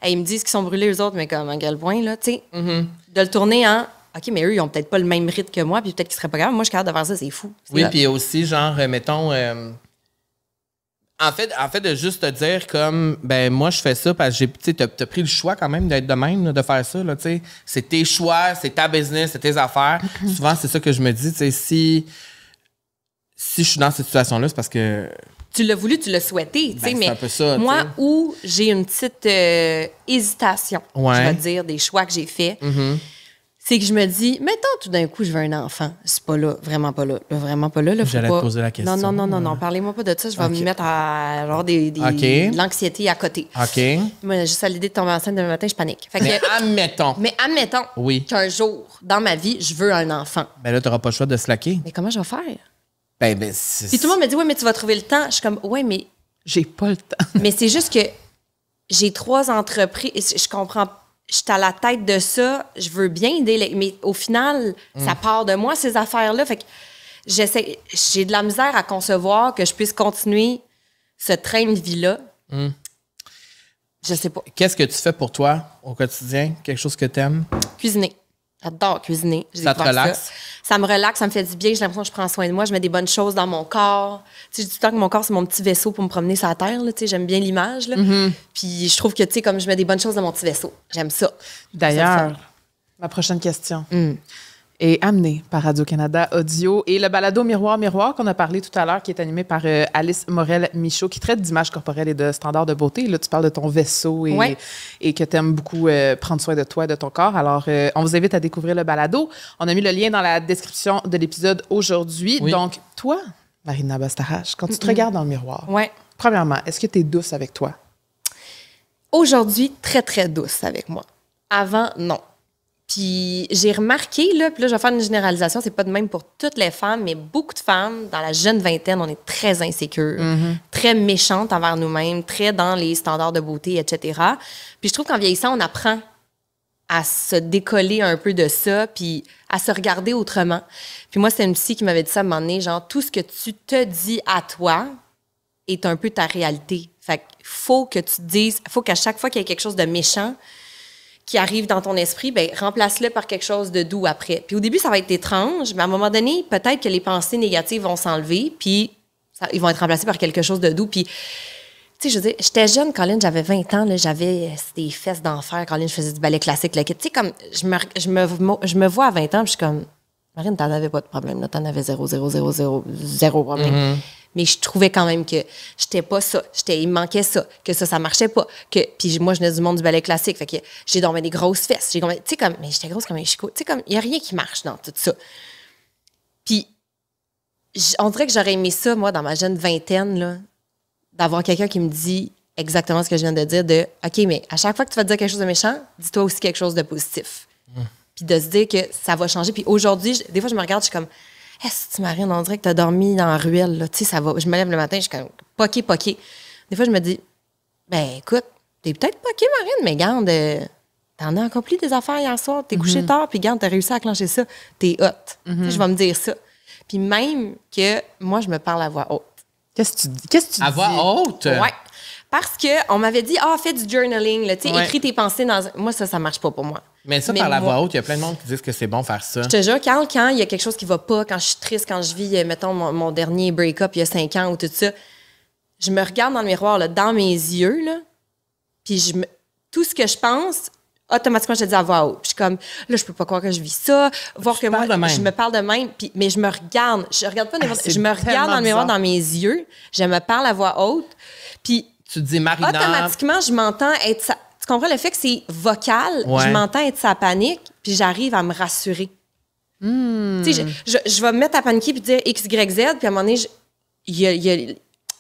hey, ils me disent qu'ils sont brûlés eux autres, mais comme, à quel point, là, tu sais, de le tourner en, OK, mais eux, ils ont peut-être pas le même rythme que moi, puis peut-être qu'ils seraient pas capables. Moi, je suis capable de faire ça, c'est fou. Oui, puis aussi, genre, mettons... En fait, de juste te dire comme, ben moi, je fais ça parce que t'as pris le choix quand même d'être de même, là, de faire ça, là, tu sais. C'est tes choix, c'est ta business, c'est tes affaires. Souvent, c'est ça que je me dis, tu sais, si je suis dans cette situation-là, c'est parce que... Tu l'as voulu, tu l'as souhaité, tu sais, c'est mais un peu ça, moi, t'sais. où j'ai une petite hésitation, Ouais. je vais te dire, des choix que j'ai faits, c'est que je me dis, mettons, tout d'un coup, je veux un enfant. C'est pas là, vraiment pas là. Vraiment pas là. Faut J'allais pas... te poser la question. Non, parlez-moi pas de ça. Je vais me mettre à avoir de l'anxiété à côté. OK. Moi, juste à l'idée de tomber enceinte demain matin, je panique. Fait que- Mais admettons. Mais admettons qu'un jour, dans ma vie, je veux un enfant. Ben là, t'auras pas le choix de slacker. Mais comment je vais faire? Ben, Puis tout le monde me dit, ouais, mais tu vas trouver le temps. Je suis comme, ouais, mais J'ai pas le temps. Mais c'est juste que j'ai 3 entreprises. Je comprends. Je suis à la tête de ça. Je veux bien aider. Mais au final, ça part de moi, ces affaires-là. Fait que j'ai de la misère à concevoir que je puisse continuer ce train de vie-là. Je sais pas. Qu'est-ce que tu fais pour toi au quotidien? Quelque chose que t'aimes? Cuisiner. J'adore cuisiner. J'ai Ça te découvert relaxe? Ça me relaxe, ça me fait du bien. J'ai l'impression que je prends soin de moi. Je mets des bonnes choses dans mon corps. Tu sais, je dis tout le temps que mon corps, c'est mon petit vaisseau pour me promener sur la terre. Là, tu sais, j'aime bien l'image. Là. Puis je trouve que, tu sais, comme je mets des bonnes choses dans mon petit vaisseau. J'aime ça. D'ailleurs, ma prochaine question est amenée par Radio-Canada Audio et le balado Miroir qu'on a parlé tout à l'heure, qui est animé par Alice Morel-Michaud, qui traite d'image corporelle et de standards de beauté. Là, tu parles de ton vaisseau et que tu aimes beaucoup prendre soin de toi et de ton corps. Alors, on vous invite à découvrir le balado. On a mis le lien dans la description de l'épisode aujourd'hui. Oui. Donc, toi, Marina Bastarache, quand tu te regardes dans le miroir, Ouais. premièrement, est-ce que tu es douce avec toi? Aujourd'hui, très, très douce avec moi. Avant, non. Puis j'ai remarqué, là, puis là, je vais faire une généralisation, c'est pas de même pour toutes les femmes, mais beaucoup de femmes, dans la jeune vingtaine, on est très insécures, très méchantes envers nous-mêmes, très dans les standards de beauté, etc. Puis je trouve qu'en vieillissant, on apprend à se décoller un peu de ça, puis à se regarder autrement. Puis moi, c'est une psy qui m'avait dit ça à un moment donné, genre, tout ce que tu te dis à toi est un peu ta réalité. Fait qu'il faut que tu te dises, faut qu'à chaque fois qu'il y ait quelque chose de méchant qui arrive dans ton esprit, ben remplace-le par quelque chose de doux après. Puis au début, ça va être étrange, mais à un moment donné, peut-être que les pensées négatives vont s'enlever, puis ils vont être remplacés par quelque chose de doux. Puis, tu sais, je veux dire, j'étais jeune, Colin, j'avais 20 ans, là, j'avais des fesses d'enfer, Colin, je faisais du ballet classique. Tu sais, comme, je me vois à 20 ans, puis je suis comme, Marine, t'en avais pas de problème, là, t'en avais zéro problème. Mais je trouvais quand même que j'étais pas ça. Il me manquait ça. Que ça marchait pas. Puis moi, je venais du monde du ballet classique. Fait que j'ai dormi des grosses fesses. Tu sais, comme, mais j'étais grosse comme un chicot. Tu sais, comme, il y a rien qui marche dans tout ça. Puis, on dirait que j'aurais aimé ça, moi, dans ma jeune vingtaine, là, d'avoir quelqu'un qui me dit exactement ce que je viens de dire, de, OK, mais à chaque fois que tu vas te dire quelque chose de méchant, dis-toi aussi quelque chose de positif. Puis de se dire que ça va changer. Puis aujourd'hui, des fois, je me regarde, je suis comme, est-ce, Marine, on dirait que t'as dormi dans la ruelle, là. Tu sais, ça va. Je me lève le matin, je suis comme poqué. Des fois, je me dis, ben, écoute, t'es peut-être poqué, Marine, mais garde, t'en as accompli des affaires hier soir, t'es couché tard, puis garde, t'as réussi à clencher ça, t'es hot. Tu sais, je vais me dire ça. Puis même que moi, je me parle à voix haute. Qu'est-ce que tu dis? À voix haute? Ouais. Parce qu'on m'avait dit, fais du journaling, là, tu sais, Ouais. écris tes pensées dans. Moi, ça marche pas pour moi. Mais ça, par la voix haute, il y a plein de monde qui disent que c'est bon faire ça. Je te jure, quand il y a quelque chose qui va pas, quand je suis triste, quand je vis, mettons, mon dernier break-up il y a 5 ans ou tout ça, je me regarde dans le miroir, là, dans mes yeux, là, puis tout ce que je pense, automatiquement, je te dis à voix haute. Puis je suis comme, là, je peux pas croire que je vis ça. Voir que moi, je me parle de même, mais je me regarde. Je regarde pas n'importe je me regarde dans le miroir, dans mes yeux, je me parle à voix haute, puis Tu te dis, Marina... automatiquement, je m'entends être... Tu comprends le fait que c'est vocal? Ouais. Je m'entends être sa panique, puis j'arrive à me rassurer. Tu sais, je vais me mettre à paniquer puis dire X, Y, Z, puis à un moment donné, il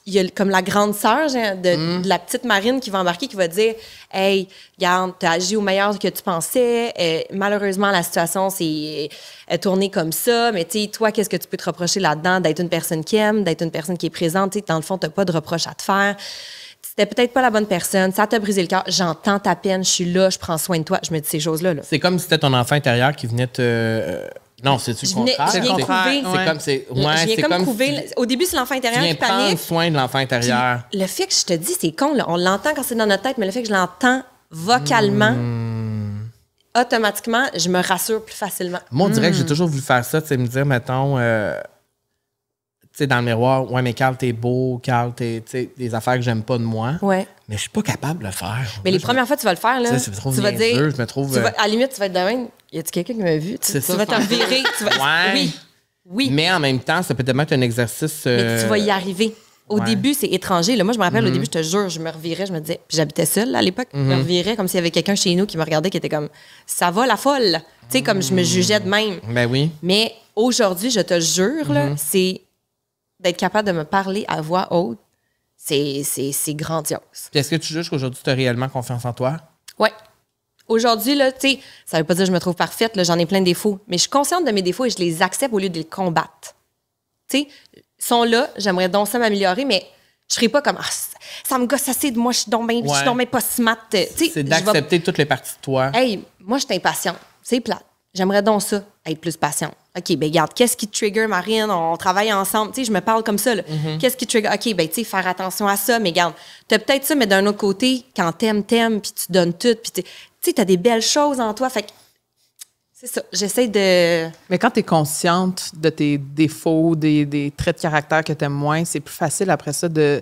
y a comme la grande sœur de la petite Marine qui va embarquer, qui va dire « Hey, regarde, t'as agi au meilleur que tu pensais. Malheureusement, la situation s'est tournée comme ça. Mais tu sais, toi, qu'est-ce que tu peux te reprocher là-dedans? D'être une personne qui aime, d'être une personne qui est présente. Tu sais, dans le fond, t'as pas de reproche à te faire. C'était peut-être pas la bonne personne. Ça t'a brisé le cœur. J'entends ta peine. Je suis là. Je prends soin de toi. » Je me dis ces choses-là. Là. C'est comme si c'était ton enfant intérieur qui venait te... Non, c'est-tu le contraire? Je viens couver. C'est comme... Je viens comme couver. Au début, c'est l'enfant Tu intérieur viens qui panique. prendre soin de l'enfant intérieur. Puis, le fait que je te dis, c'est con, là, on l'entend quand c'est dans notre tête, mais le fait que je l'entends vocalement, automatiquement, je me rassure plus facilement. Moi, on dirait que j'ai toujours voulu faire ça, tu sais, me dire, mettons, tu sais, dans le miroir, ouais, mais Carl, t'es beau, Carl, tu sais, des affaires que j'aime pas de moi. Ouais. Mais je suis pas capable de le faire. Mais les premières fois que tu vas le faire, là, tu tu vas dire, je me trouve. à la limite, tu vas être de même. Y a-tu quelqu'un qui m'a vu? Tu ça, vas te revirer. Ouais. Oui. Mais en même temps, ça peut tellement être un exercice. Mais tu vas y arriver. Au Ouais. début, c'est étranger. Là, moi, je me rappelle, au début, je te jure, je me revirais, je me disais, puis j'habitais seule là, à l'époque, je me revirais comme s'il y avait quelqu'un chez nous qui me regardait, qui était comme, ça va la folle. Tu sais, comme je me jugeais de même. Ben oui. Mais aujourd'hui, je te jure, là, c'est d'être capable de me parler à voix haute, c'est grandiose. Puis est-ce que tu juges qu'aujourd'hui, tu as réellement confiance en toi? Ouais. Aujourd'hui, là, tu sais, ça veut pas dire que je me trouve parfaite, là, j'en ai plein de défauts, mais je suis consciente de mes défauts et je les accepte au lieu de les combattre. Tu sais, ils sont là, j'aimerais donc ça m'améliorer, mais je serais pas comme, ah, ça me gosse assez de moi, je suis donc bien pas smart. Tu sais, C'est d'accepter toutes les parties de toi. Hey, moi, je suis impatiente. C'est plate. J'aimerais donc ça, être plus patiente. OK, ben regarde, qu'est-ce qui trigger Marine? On travaille ensemble. Tu sais, je me parle comme ça, là. Qu'est-ce qui trigger? OK, ben tu sais, faire attention à ça, mais regarde, t'as peut-être ça, mais d'un autre côté, quand t'aimes, puis tu donnes tout, puis tu sais, t'as des belles choses en toi. Fait que c'est ça. J'essaie de... Mais quand tu es consciente de tes défauts, des traits de caractère que tu aimes moins, c'est plus facile après ça de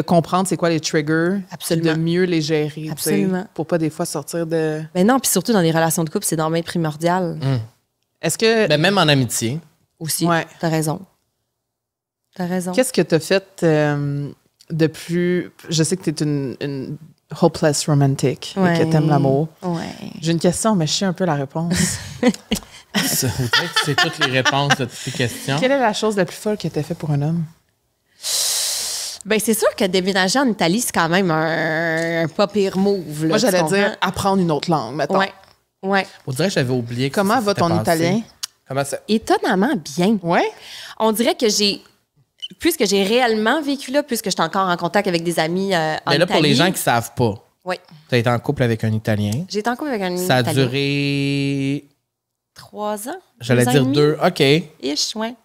comprendre c'est quoi les triggers, Absolument. de mieux les gérer. tu sais, Absolument. Pour pas des fois sortir de... Mais non, puis surtout dans les relations de couple, c'est dans primordial Est-ce que... Ben, même en amitié. aussi. Ouais. T'as raison. T'as raison. Qu'est-ce que tu as fait de plus... Je sais que tu es une hopeless romantic et que tu aimes l'amour. Ouais. J'ai une question, mais je sais un peu la réponse. Ça, vous dirait que c'est toutes les réponses de toutes les questions. Quelle est la chose la plus folle que tu as fait pour un homme? Ben c'est sûr que déménager en Italie, c'est quand même un pas pire move. Là, Moi, j'allais tu comprends? dire apprendre une autre langue, mettons. Ouais. On dirait que j'avais oublié. Comment va ton italien? Comment ça? Étonnamment bien. Ouais? On dirait que puisque j'ai réellement vécu là, puisque je suis encore en contact avec des amis en Mais là, Italie. pour les gens qui savent pas, Oui. tu as été en couple avec un Italien. J'ai été en couple avec un Ça a Italien. duré, 3 ans. j'allais 2 ans dire et demi, 2. OK. Puis Ish, ouais.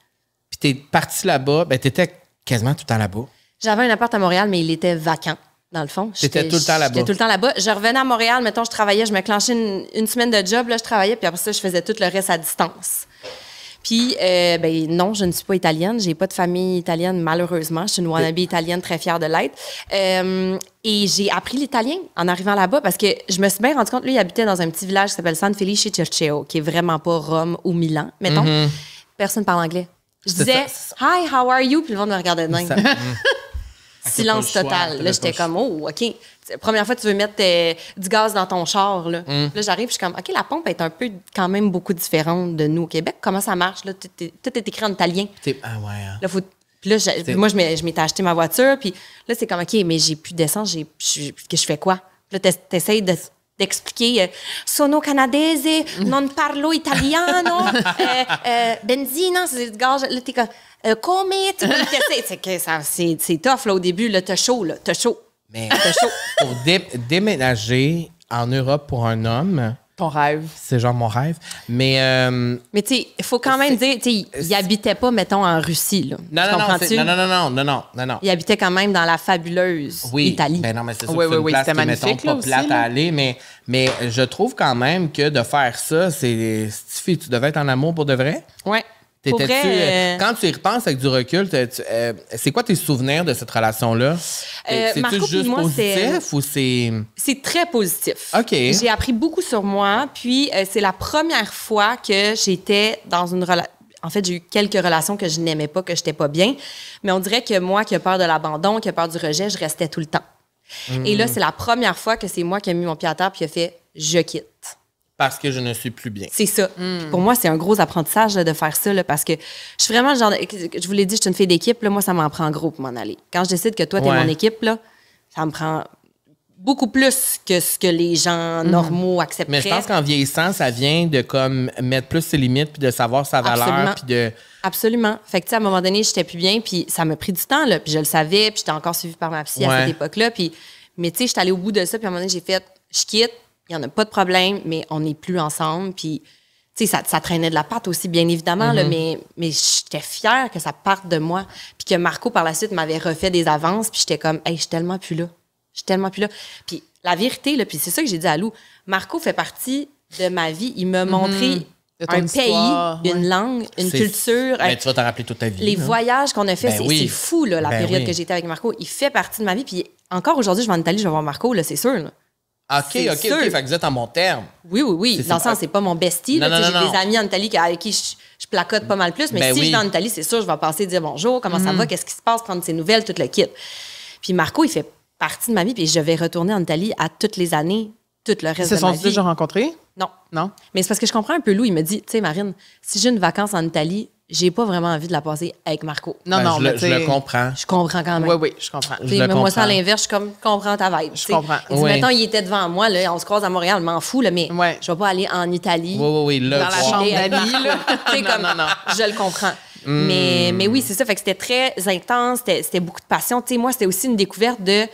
t'es parti là-bas. Ben, t'étais quasiment tout le temps là-bas. J'avais un appart à Montréal, mais il était vacant, dans le fond. T'étais tout le temps là-bas. J'étais tout le temps là-bas. Je revenais à Montréal, mettons, je travaillais, je me clenchais une semaine de job, là, je travaillais, puis après ça, je faisais tout le reste à distance. Puis, ben non, je ne suis pas italienne. J'ai pas de famille italienne, malheureusement. Je suis une wannabe italienne, très fière de l'être. Et j'ai appris l'italien en arrivant là-bas parce que je me suis bien rendu compte, lui, il habitait dans un petit village qui s'appelle San Felice Circeo, qui est vraiment pas Rome ou Milan, mettons. Personne parle anglais. Je C'est disais ça. « Hi, how are you? » Puis le monde me regardait de même. Ça- Silence T'avais pas le choix, total. t'avais Là, pas j'étais le choix. comme, oh, OK. T'sais, première fois, tu veux mettre du gaz dans ton char. Là, là j'arrive, je suis comme, OK, la pompe est un peu, quand même, beaucoup différente de nous au Québec. Comment ça marche? Là? Tout est écrit en italien. Ah ouais. Hein. Là, puis là, moi, je m'étais acheté ma voiture. Puis là, c'est comme, OK, mais j'ai plus d'essence. Que je fais quoi? Là, t'essayes d'expliquer sono canadese, non parlo italiano, benzina, c'est du gaz. Là, t'es comme, come? C'est tough, là, au début. Là, t'as chaud, là. T'as chaud. Mais pour déménager en Europe pour un homme, Ton rêve. c'est genre mon rêve. Mais Mais tu sais, il faut quand même dire, tu sais, il habitait pas, mettons, en Russie, là. Tu comprends-tu? non. Il habitait quand même dans la fabuleuse Oui, Italie. ben non, mais c'est sûr Oui, que c'est oui, une place c'était qui est, mettons, magnifique, là, pas aussi, plate là. à aller, mais je trouve quand même que de faire ça, c'est... Stifi, tu devais être en amour pour de vrai? Ouais. Pour T'étais-tu, vrai, quand tu y repenses avec du recul, c'est quoi tes souvenirs de cette relation-là? C'est-tu Marco puis juste moi, positif ou c'est... C'est très positif. OK. J'ai appris beaucoup sur moi, puis c'est la première fois que j'étais dans une relation. En fait, j'ai eu quelques relations que je n'aimais pas, que j'étais pas bien, mais on dirait que moi qui ai peur de l'abandon, qui ai peur du rejet, je restais tout le temps. Et là, c'est la première fois que c'est moi qui ai mis mon pied à terre puis qui a fait « je quitte ». Parce que je ne suis plus bien. C'est ça. Puis pour moi, c'est un gros apprentissage là, de faire ça là, parce que je suis vraiment le genre je vous l'ai dit, je suis une fille d'équipe. Là, moi, ça m'en prend gros pour m'en aller. Quand je décide que toi, t'es Ouais. mon équipe, là, ça me prend beaucoup plus que ce que les gens normaux accepteraient. Mais je pense qu'en vieillissant, ça vient de comme mettre plus ses limites puis de savoir sa valeur Absolument. puis de... Absolument. Fait que, tu sais, à un moment donné, j'étais plus bien, puis ça m'a pris du temps, là, puis je le savais, puis j'étais encore suivie par ma psy à Ouais. cette époque-là. Puis, mais tu sais, j'étais allée au bout de ça, puis à un moment donné, j'ai fait, je quitte, il n'y en a pas de problème, mais on n'est plus ensemble. Puis, tu sais, ça traînait de la pâte aussi, bien évidemment, là, mais j'étais fière que ça parte de moi. Puis que Marco, par la suite, m'avait refait des avances, puis j'étais comme, hey, je suis tellement plus là. Je suis tellement plus là. Puis la vérité, là, puis c'est ça que j'ai dit à Lou, Marco fait partie de ma vie. Il m'a montré De ton un histoire, pays, une langue, une culture. Ben, tu vas t'en rappeler toute ta vie. Les là. voyages qu'on a fait, Ben oui. c'est fou, là, la Ben période oui. que j'étais avec Marco. Il fait partie de ma vie. Puis encore aujourd'hui, je vais en Italie, je vais voir Marco, là, c'est sûr. Là. OK. C'est Fait sûr. que vous êtes en bon terme. Oui. C'est Dans le ça. sens, c'est pas mon bestie. Non, là, non, j'ai non, des amis en Italie avec qui je placote pas mal plus. Mais Ben si oui. je vais en Italie, c'est sûr, je vais passer dire bonjour, comment ça va, qu'est-ce qui se passe, prendre ses nouvelles, tout le kit. Puis Marco, il fait partie de ma vie. Puis je vais retourner en Italie à toutes les années, tout le reste Ils se de ma sont vie. déjà rencontrés? Non. Non? Mais c'est parce que je comprends un peu Lou. Il me dit, tu sais, Marine, si j'ai une vacance en Italie, j'ai pas vraiment envie de la passer avec Marco. Non, Ben, non, mais je le comprends. Je comprends quand même. Oui, je comprends. Tu sais, le mais moi, ça, à comprends. l'inverse, je suis comme, comprends ta vibe. Je comprends. Il dit, Oui. mettons, il était devant moi, là, on se croise à Montréal, je m'en fous, là, mais Ouais. je vais pas aller en Italie. Oui. Là, Dans la voir. chambre chiller d'Ali, là. Tu sais, Non, comme, non. je le comprends. Mais oui, c'est ça. Fait que c'était très intense, c'était beaucoup de passion. Tu sais, moi, c'était aussi une découverte de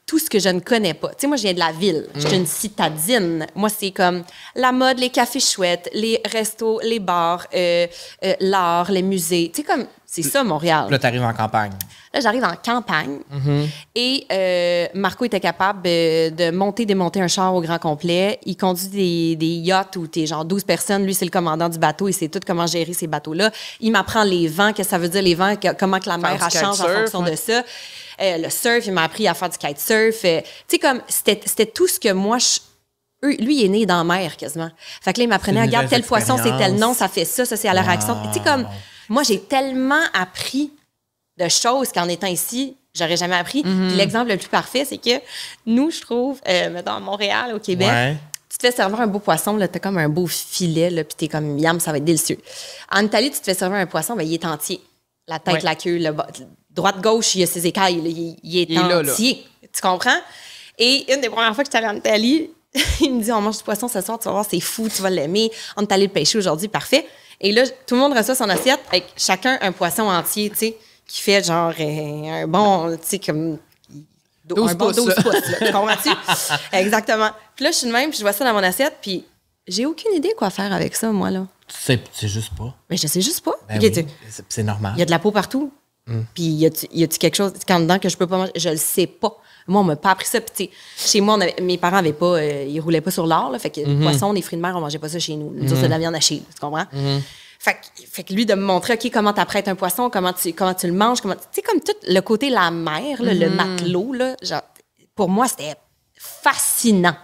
tout ce que je ne connais pas. Tu sais, moi, je viens de la ville. Je suis une citadine. Moi, c'est comme la mode, les cafés chouettes, les restos, les bars, l'art, les musées. Tu sais, comme, c'est ça, Montréal. Là, t'arrives en campagne. Là, j'arrive en campagne et Marco était capable de monter, démonter un char au grand complet. Il conduit des yachts où t'es genre 12 personnes. Lui, c'est le commandant du bateau. Il sait tout comment gérer ces bateaux-là. Il m'apprend les vents, qu'est-ce que ça veut dire les vents, comment que la mer du elle change en kitesurf, fonction de ça. Le surf, il m'a appris à faire du kitesurf. Tu sais, comme, c'était tout ce que moi, lui, il est né dans la mer quasiment. Fait que là, il m'apprenait, C'est une regarde, tel nouvelle poisson, c'est tel expérience. nom, ça fait ça c'est à leur accent. Tu sais, comme, moi, j'ai tellement appris de choses qu'en étant ici, j'aurais jamais appris. Puis l'exemple le plus parfait, c'est que nous, je trouve, mettons à Montréal, au Québec, Ouais. tu te fais servir un beau poisson, là, t'as comme un beau filet, là, puis t'es comme, yam, ça va être délicieux. En Italie, tu te fais servir un poisson, ben, il est entier. La tête, Ouais. la queue, droite-gauche, il y a ses écailles, là, il est là, là. entier. Tu comprends? Et une des premières fois que j'étais allée en Italie, il me dit, on mange du poisson ce soir, tu vas voir, c'est fou, tu vas l'aimer. On est allé le pêcher aujourd'hui, parfait. Et là, tout le monde reçoit son assiette avec chacun un poisson entier, tu sais, qui fait genre un bon, tu sais, comme 12 un bon pouces, 12 là. pouces, là, tu comprends-tu? Exactement. Puis là, je suis de même, puis je vois ça dans mon assiette, puis j'ai aucune idée quoi faire avec ça, moi, là. Tu sais juste pas. Mais je sais juste pas. Ben Ok, oui, tu- c'est normal. il y a de la peau partout. Puis y a-tu quelque chose quand dedans que je peux pas manger? Je le sais pas. Moi, on m'a pas appris ça. Puis, tu sais, chez moi, mes parents avaient pas, ils roulaient pas sur l'or. Là, fait que le poisson, les fruits de mer, on mangeait pas ça chez nous. Nous autres, c'est de la viande hachée. Tu comprends? Fait que lui, de me montrer, OK, comment t'apprêtes un poisson, comment tu le manges, tu sais, comme tout le côté la mer, là, le matelot, là, genre, pour moi, c'était fascinant.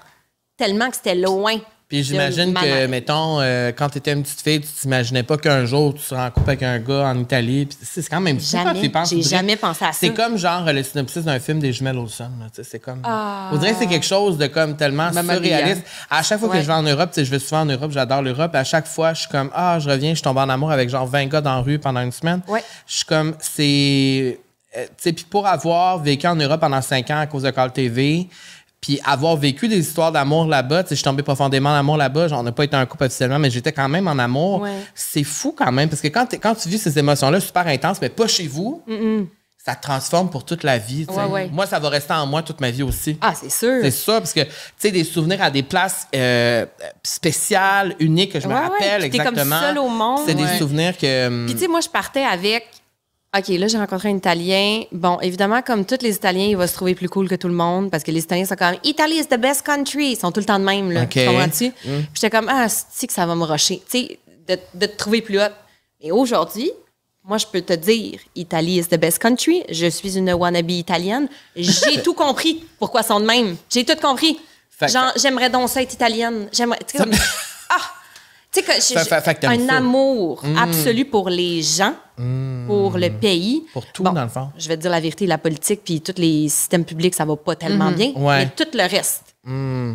Tellement que c'était loin. Puis j'imagine de que, ma- mettons, quand tu étais une petite fille, tu t'imaginais pas qu'un jour tu seras en couple avec un gars en Italie. Puis c'est quand même fou quand Jamais. tu y penses. J'ai On dirait- jamais pensé à ça. C'est comme genre le synopsis d'un film des jumelles Olsen. Là, tu sais, c'est comme. On dirait que c'est quelque chose de comme tellement Mamma surréaliste. Mia. À chaque fois que Ouais. je vais en Europe, tu sais, je vais souvent en Europe, j'adore l'Europe. À chaque fois, je suis comme, je reviens, je tombe en amour avec genre 20 gars dans la rue pendant une semaine. Ouais. Je suis comme, c'est. Tu sais, puis pour avoir vécu en Europe pendant 5 ans à cause de Call TV, puis avoir vécu des histoires d'amour là-bas, tu sais, je suis tombée profondément en amour là-bas. On n'a pas été un couple officiellement, mais j'étais quand même en amour. Ouais. C'est fou quand même, parce que quand tu vis ces émotions-là super intenses, mais pas chez vous, ça te transforme pour toute la vie. Tu sais. Ouais. Moi, ça va rester en moi toute ma vie aussi. Ah, c'est sûr. C'est ça, parce que, tu sais, des souvenirs à des places spéciales, uniques, que je me Ouais, rappelle puis t'es comme exactement. seul au monde. C'est des Ouais. souvenirs que. Puis, tu sais, moi, je partais avec. OK, là, j'ai rencontré un Italien. Bon, évidemment, comme tous les Italiens, il va se trouver plus cool que tout le monde parce que les Italiens sont comme Italy is the best country. Ils sont tout le temps de même, là. OK. Tu comprends-tu? Puis j'étais comme, c'est que ça va me rusher. Tu sais, de te trouver plus hot. Et aujourd'hui, moi, je peux te dire, Italy is the best country. Je suis une wannabe italienne. J'ai tout compris pourquoi ils sont de même. J'ai tout compris. Fait que- Genre, j'aimerais donc ça être italienne. J'aimerais. Tu sais, comme. Tu sais, que Fait que t'aimes un ça. amour absolu pour les gens, pour le pays. Pour tout, dans le fond. Je vais te dire la vérité, la politique puis tous les systèmes publics, ça va pas tellement bien. Ouais. Mais tout le reste.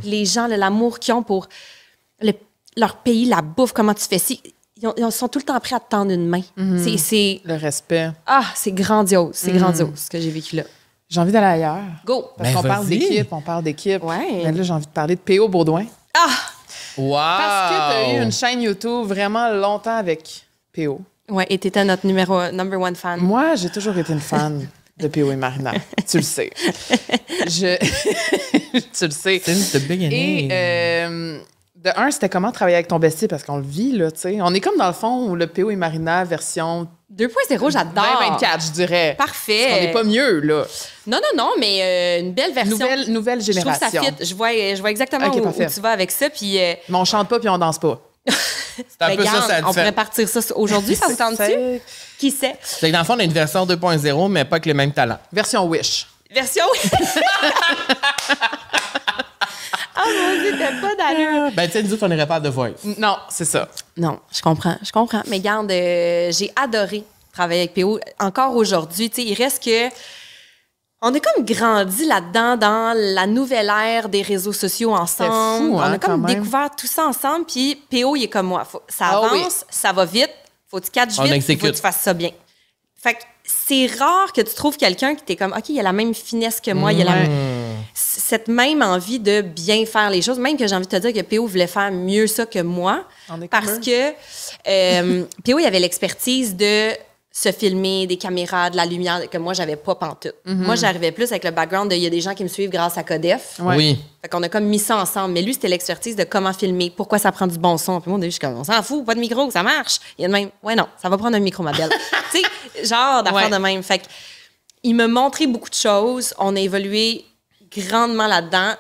Les gens, l'amour qu'ils ont pour leur pays, la bouffe, comment tu fais ci, ils sont tout le temps prêts à te tendre une main. C'est Le respect. c'est grandiose. C'est grandiose ce que j'ai vécu là. J'ai envie d'aller ailleurs. Go! Parce Ben, qu'on parle vas-y. d'équipe, on parle d'équipe. Ouais. Mais là, j'ai envie de parler de P.O. Baudouin. Ah! Wow! Parce que tu as eu une chaîne YouTube vraiment longtemps avec P.O. Ouais, et t'étais notre number one fan. Moi, j'ai toujours été une fan de P.O. et Marina. Tu le sais. Tu le sais. Since the beginning. Et de un, c'était comment travailler avec ton bestie parce qu'on le vit, là, tu sais. On est comme dans le fond où le P.O. et Marina version 2.0, j'adore. 2024, je dirais. Parfait. On n'est pas mieux, là. Non, mais une belle version. Nouvelle Je trouve génération. ça fit. Je vois exactement Ok, où parfait. tu vas avec ça. Puis, Mais on chante pas puis on danse pas. C'est un peu regarde, ça on pourrait partir ça aujourd'hui, ça vous tente-tu? C'est- Qui sait? C'est que dans le fond, on a une version 2.0, mais pas avec les mêmes talents. Version Wish. Version. Ah, mon Dieu, t'as pas d'allure. Ben, tu sais, nous autres, on n'irait pas à The Voice. Non, c'est ça. Non, je comprends. Mais garde, j'ai adoré travailler avec PO. Encore aujourd'hui, tu sais, il reste que. On a comme grandi là-dedans, dans la nouvelle ère des réseaux sociaux ensemble. fou, hein, on a comme quand même. découvert tout ça ensemble. Puis PO, il est comme moi. Ça Ah avance, oui. ça va vite. Faut que tu catches On vite. Faut exécute. que tu fasses ça bien. Fait que c'est rare que tu trouves quelqu'un qui t'est comme, OK, il a la même finesse que moi. Il a cette même envie de bien faire les choses. Même que j'ai envie de te dire que PO voulait faire mieux ça que moi. On est Parce comme que PO, il avait l'expertise de se filmer, des caméras, de la lumière, que moi, j'avais pas pantoute. Moi, j'arrivais plus avec le background de il y a des gens qui me suivent grâce à Codef. Ouais. Oui. Fait qu'on a comme mis ça ensemble. Mais lui, c'était l'expertise de comment filmer, pourquoi ça prend du bon son. Puis moi, au début, je suis comme, on s'en fout, pas de micro, ça marche. Il y a de même, ouais, non, ça va prendre un micro, ma belle. Tu sais, genre d'affaires Ouais. de même. Fait que, il m'a montré beaucoup de choses. On a évolué grandement là-dedans.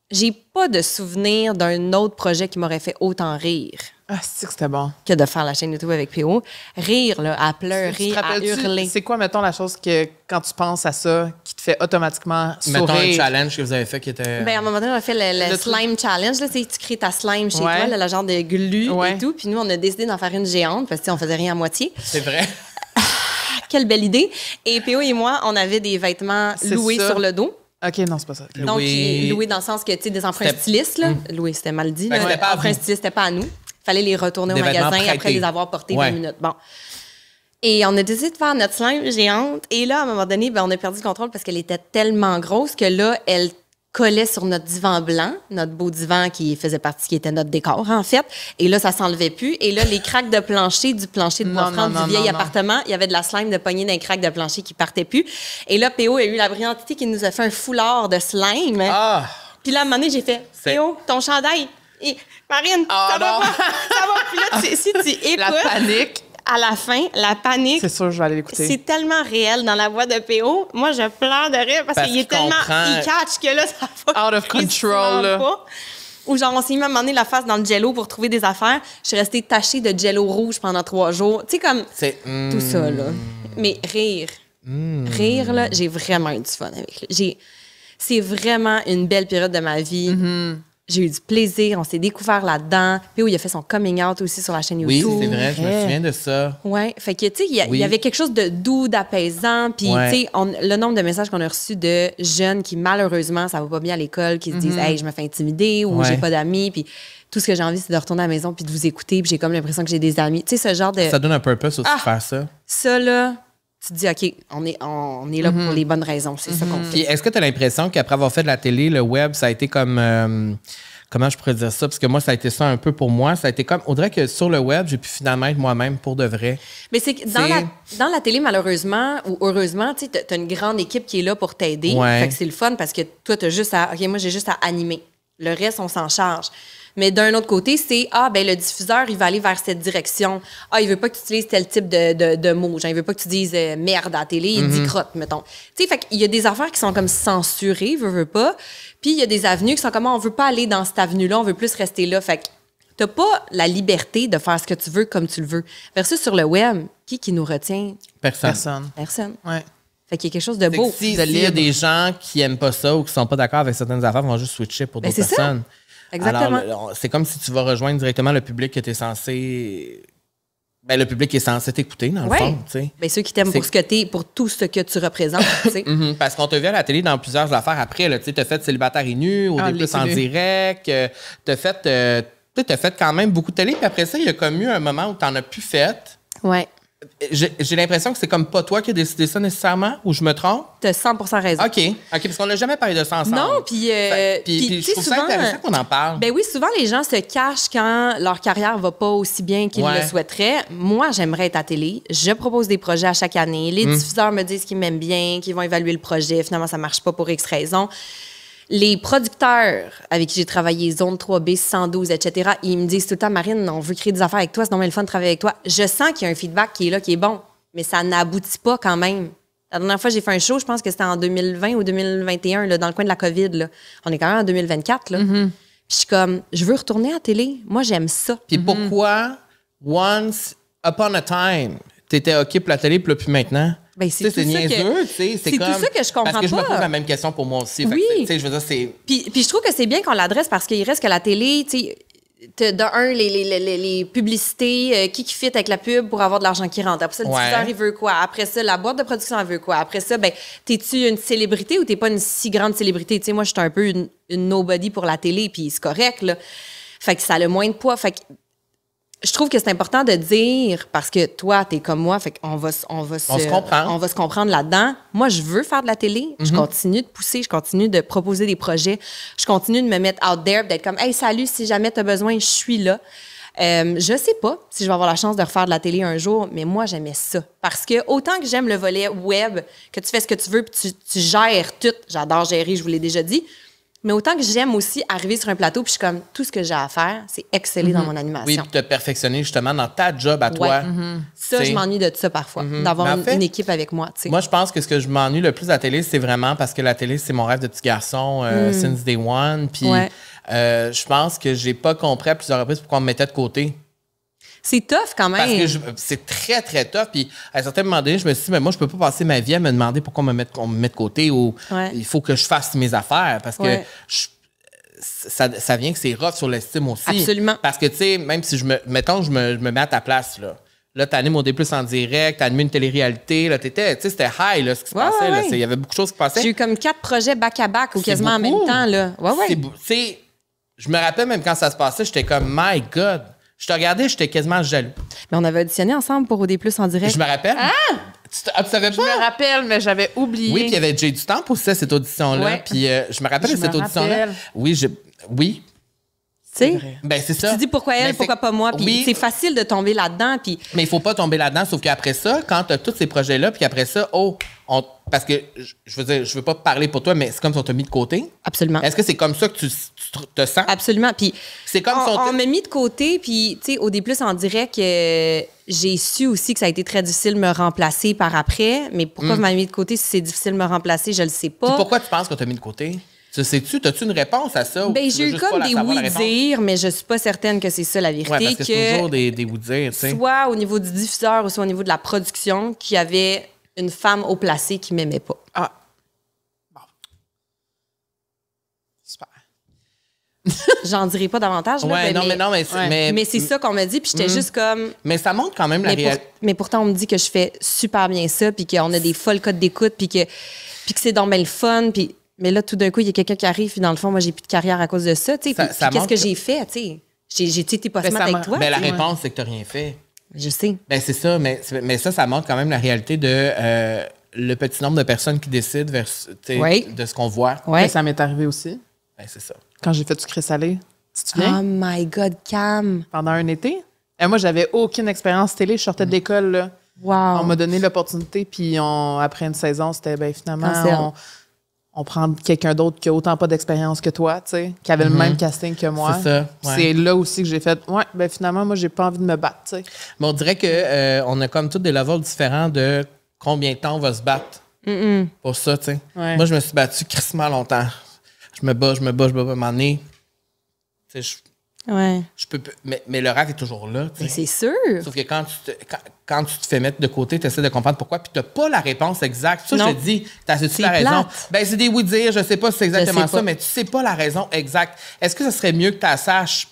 J'ai pas de souvenir d'un autre projet qui m'aurait fait autant rire Ah, c'est que c'était bon. que de faire la chaîne YouTube avec PO. Rire, là, à Tu pleurer, te à rappelles-tu, hurler. c'est quoi, mettons, la chose que, quand tu penses à ça, qui te fait automatiquement Mettons un sourire? challenge que vous avez fait qui était. Ben, à un moment donné, on a fait le Le truc- slime challenge. Là, tu sais, tu crées ta slime chez Ouais. toi, là, le genre de glu Ouais. et tout. Puis nous, on a décidé d'en faire une géante parce qu'on faisait rien à moitié. C'est vrai. Quelle belle idée. Et PO et moi, on avait des vêtements C'est loués ça. sur le dos. OK, non, c'est pas ça. OK. Donc, Loués- loués dans le sens que, tu sais, des emprunts C'était- stylistes, là. Loués, c'était mal dit. Ben, là. c'était pas à Emprunts vous. stylistes, c'était pas à nous. Fallait les retourner Des au vêtements magasin après prêtés. les avoir portés Ouais. 20 minutes. Bon. Et on a décidé de faire notre slime géante. Et là, à un moment donné, ben, on a perdu le contrôle parce qu'elle était tellement grosse que là, elle collait sur notre divan blanc, notre beau divan qui faisait partie, qui était notre décor, en fait. Et là, ça s'enlevait plus. Et là, les craques de plancher du plancher de Non, bois-franc non, du vieil non, non. appartement, il y avait de la slime de poignée d'un craque de plancher qui partait plus. Et là, PO a eu la brillantité qui nous a fait un foulard de slime. Ah! Puis là, à un moment donné, j'ai fait C'est- PO, ton chandail. Et Marine, Ah, ça va non. pas. Ça va. Puis là, si tu écoutes, La panique, à la fin, la panique, c'est sûr, je vais aller l'écouter. c'est tellement réel dans la voix de PO. Moi, je pleure de rire parce Parce qu'il est qu'il tellement... comprend. Il catch que là, ça va... Out of control, quasiment là. pas. Ou genre, on s'est mis à un moment donné la face dans le jello pour trouver des affaires. Je suis restée tachée de jello rouge pendant 3 jours. Tu sais, comme C'est. tout ça, là. Mais rire. Rire, là, j'ai vraiment eu du fun avec lui. C'est vraiment une belle période de ma vie. J'ai eu du plaisir. On s'est découvert là-dedans. Puis il a fait son coming out aussi sur la chaîne Oui, YouTube. c'est vrai, je me souviens de ça. Ouais, fait que, tu sais, il Oui. y avait quelque chose de doux, d'apaisant. Puis, Ouais. tu sais, le nombre de messages qu'on a reçus de jeunes qui, malheureusement, ça va pas bien à l'école, qui se disent, hey, je me fais intimider ou Ouais. j'ai pas d'amis. Puis, tout ce que j'ai envie, c'est de retourner à la maison puis de vous écouter. Puis, j'ai comme l'impression que j'ai des amis. Tu sais, ce genre de. Ça donne un purpose aussi Ah! de faire ça. Ça, là, tu te dis, OK, on est là pour les bonnes raisons. C'est ça qu'on Puis fait. est-ce que tu as l'impression qu'après avoir fait de la télé, le web, ça a été comme. Comment je pourrais dire ça? Parce que moi, ça a été ça un peu pour moi. Ça a été comme. On dirait que sur le web, j'ai pu finalement être moi-même pour de vrai. Mais c'est que C'est- dans la télé, malheureusement, ou heureusement, tu sais, t'as une grande équipe qui est là pour t'aider. Ouais. Fait que c'est le fun parce que toi, t'as juste à. OK, moi, j'ai juste à animer. Le reste, on s'en charge. Mais d'un autre côté, c'est ben le diffuseur, il va aller vers cette direction. Il veut pas que tu utilises tel type de mots. Genre, il veut pas que tu dises merde à la télé, il dit crotte, mettons. Tu sais, fait qu'il y a des affaires qui sont comme censurées, veut pas. Puis il y a des avenues qui sont comme on veut pas aller dans cette avenue-là, on veut plus rester là. Fait que t'as pas la liberté de faire ce que tu veux comme tu le veux. Versus sur le web, qui nous retient? Personne. Personne. Personne. Ouais. Fait qu'il y a quelque chose de Fait que beau. si- de s'il y a libre. des gens qui aiment pas ça ou qui sont pas d'accord avec certaines affaires, ils vont juste switcher pour Ben, d'autres c'est ça. personnes. Exactement. Alors, c'est comme si tu vas rejoindre directement le public que tu es censé. Ben, le public est censé t'écouter, dans le Ouais. fond. Tu sais. Ben, ceux qui t'aiment pour C'est- ce que t'es, pour tout ce que tu représentes, tu sais. Parce qu'on t'a vu à la télé dans plusieurs affaires après. Tu as fait Célibataire et nu, au début les en télés. direct. Tu as fait quand même beaucoup de télé. Puis après ça, il y a comme eu un moment où tu n'en as plus fait. Ouais. J'ai l'impression que c'est comme pas toi qui as décidé ça nécessairement, ou je me trompe? T'as 100% raison. OK, parce qu'on n'a jamais parlé de ça ensemble. Non, puis Puis je trouve ça intéressant qu'on en parle. Ben oui, souvent les gens se cachent quand leur carrière va pas aussi bien qu'ils Ouais. le souhaiteraient. Moi, j'aimerais être à télé. Je propose des projets à chaque année. Les diffuseurs me disent qu'ils m'aiment bien, qu'ils vont évaluer le projet. Finalement, ça marche pas pour X raison. Les producteurs avec qui j'ai travaillé, Zone 3B, 112, etc., ils me disent tout le temps, Marine, on veut créer des affaires avec toi, c'est normal le fun de travailler avec toi. Je sens qu'il y a un feedback qui est là, qui est bon, mais ça n'aboutit pas quand même. La dernière fois que j'ai fait un show, je pense que c'était en 2020 ou 2021, là, dans le coin de la COVID. Là. On est quand même en 2024. Là. Puis je suis comme, je veux retourner à la télé. Moi, j'aime ça. Puis pourquoi, once upon a time, t'étais OK pour la télé, puis là, puis maintenant? Ben, c'est tout niaiseux, tu sais. C'est comme... tout ça que je comprends pas. Parce que je me pose la même question pour moi aussi. Oui. Tu sais, je veux dire, c'est... Puis je trouve que c'est bien qu'on l'adresse parce qu'il reste que la télé, tu sais, de un, les publicités, qui fit avec la pub pour avoir de l'argent qui rentre. Après ça, le diffuseur, il veut quoi? Après ça, la boîte de production, elle veut quoi? Après ça, ben, t'es-tu une célébrité ou t'es pas une si grande célébrité? Tu sais, moi, je suis un peu une nobody pour la télé, puis c'est correct, là. Fait que ça a le moins de poids. Fait que je trouve que c'est important de dire, parce que toi, t'es comme moi, fait qu'on va se comprend. On va se comprendre là-dedans. Moi, je veux faire de la télé. Je continue de pousser, je continue de proposer des projets. Je continue de me mettre out there, d'être comme, hey, salut, si jamais t'as besoin, je suis là. Je sais pas si je vais avoir la chance de refaire de la télé un jour, mais moi, j'aimais ça. Parce que autant que j'aime le volet web, que tu fais ce que tu veux, puis tu gères tout, j'adore gérer, je vous l'ai déjà dit, mais autant que j'aime aussi arriver sur un plateau, puis je suis comme, tout ce que j'ai à faire, c'est exceller dans mon animation. Oui, puis te perfectionner justement dans ta job à toi. Ça, je m'ennuie de ça parfois, d'avoir une équipe avec moi. T'sais. Moi, je pense que ce que je m'ennuie le plus à la télé, c'est vraiment parce que la télé, c'est mon rêve de petit garçon since day one. Puis je pense que j'ai pas compris à plusieurs reprises pourquoi on me mettait de côté. C'est tough quand même. Parce que c'est très, très tough. Puis à un certain moment donné, je me suis dit, mais moi, je peux pas passer ma vie à me demander pourquoi on me met de côté ou il faut que je fasse mes affaires. Parce que ça vient que c'est rough sur l'estime aussi. Absolument. Parce que, tu sais, même si je me mets à ta place, là. Là, t'animes au D+, en direct, t'animes une télé-réalité. Là, c'était high, là, ce qui se passait. Là. Il y avait beaucoup de choses qui passaient. J'ai eu comme 4 projets back-à-back ou quasiment en même temps, là. Je me rappelle même quand ça se passait, j'étais comme, my God. Je te regardais, j'étais quasiment jaloux. Mais on avait auditionné ensemble pour OD+, en direct. Je me rappelle. Ah! Tu savais pas? Je me rappelle, mais j'avais oublié. Oui, puis il y avait Jay du Temple aussi à cette audition-là. Ouais. Puis je me rappelle de cette audition-là. Oui, oui. Tu sais? Ben, c'est ça. Tu dis pourquoi elle, pourquoi pas moi. Puis c'est facile de tomber là-dedans. Puis... Mais il faut pas tomber là-dedans, sauf qu'après ça, quand tu as tous ces projets-là, puis après ça, parce que, je veux dire, je veux pas parler pour toi, mais c'est comme si on t'a mis de côté. Absolument. Est-ce que c'est comme ça que tu te sens? Absolument. Puis c'est comme on m'a mis de côté, puis, tu sais, au D+, en direct, j'ai su aussi que ça a été très difficile de me remplacer par après. Mais pourquoi vous m'avez mis de côté si c'est difficile de me remplacer, je le sais pas. Puis pourquoi tu penses qu'on t'a mis de côté? Tu sais-tu, as-tu une réponse à ça? Ben, j'ai eu comme des oui-dire, mais je suis pas certaine que c'est ça la vérité. Oui, parce que c'est toujours des oui-dire, tu sais. Soit au niveau du diffuseur ou soit au niveau de la production, qu'il y avait une femme haut placée qui m'aimait pas. Ah. Bon. Super. J'en dirai pas davantage. Ouais, là, mais c'est ça qu'on m'a dit, puis j'étais juste comme... Mais ça montre quand même la réalité. Mais pourtant, on me dit que je fais super bien ça, puis qu'on a des folles codes d'écoute, puis que c'est donc bien le fun, puis... Mais là, tout d'un coup, il y a quelqu'un qui arrive, puis dans le fond, moi, j'ai plus de carrière à cause de ça. Tu sais, qu'est-ce que j'ai fait? Tu sais? J'ai été pas smart avec toi. Ben, la réponse, c'est que tu n'as rien fait. Je sais. Ben, c'est ça, mais ça montre quand même la réalité de le petit nombre de personnes qui décident de ce qu'on voit. Ouais. Ça m'est arrivé aussi. Ben, c'est ça. Quand j'ai fait du sucré salé. Tu te souviens? Oh my God, Cam! Pendant un été. Et moi, j'avais aucune expérience télé. Je sortais de l'école. Là. Wow. On m'a donné l'opportunité, puis après une saison, c'était finalement... On prend quelqu'un d'autre qui a autant pas d'expérience que toi, tu sais, qui avait le même casting que moi. C'est ça. Ouais. C'est là aussi que j'ai fait, finalement, moi, j'ai pas envie de me battre, tu sais. Mais on dirait que on a comme tous des levels différents de combien de temps on va se battre pour ça, tu sais. Ouais. Moi, je me suis battu crissement longtemps. Je me bats, à un moment donné. Tu sais, je peux, mais le rêve est toujours là. Mais c'est sûr. Sauf que quand tu te fais mettre de côté, tu essaies de comprendre pourquoi, puis tu n'as pas la réponse exacte. Ça, je te dis, tu as la raison. Ben, c'est des oui-dire, je sais pas si c'est exactement ça, mais tu sais pas la raison exacte. Est-ce que ce serait mieux que tu la saches?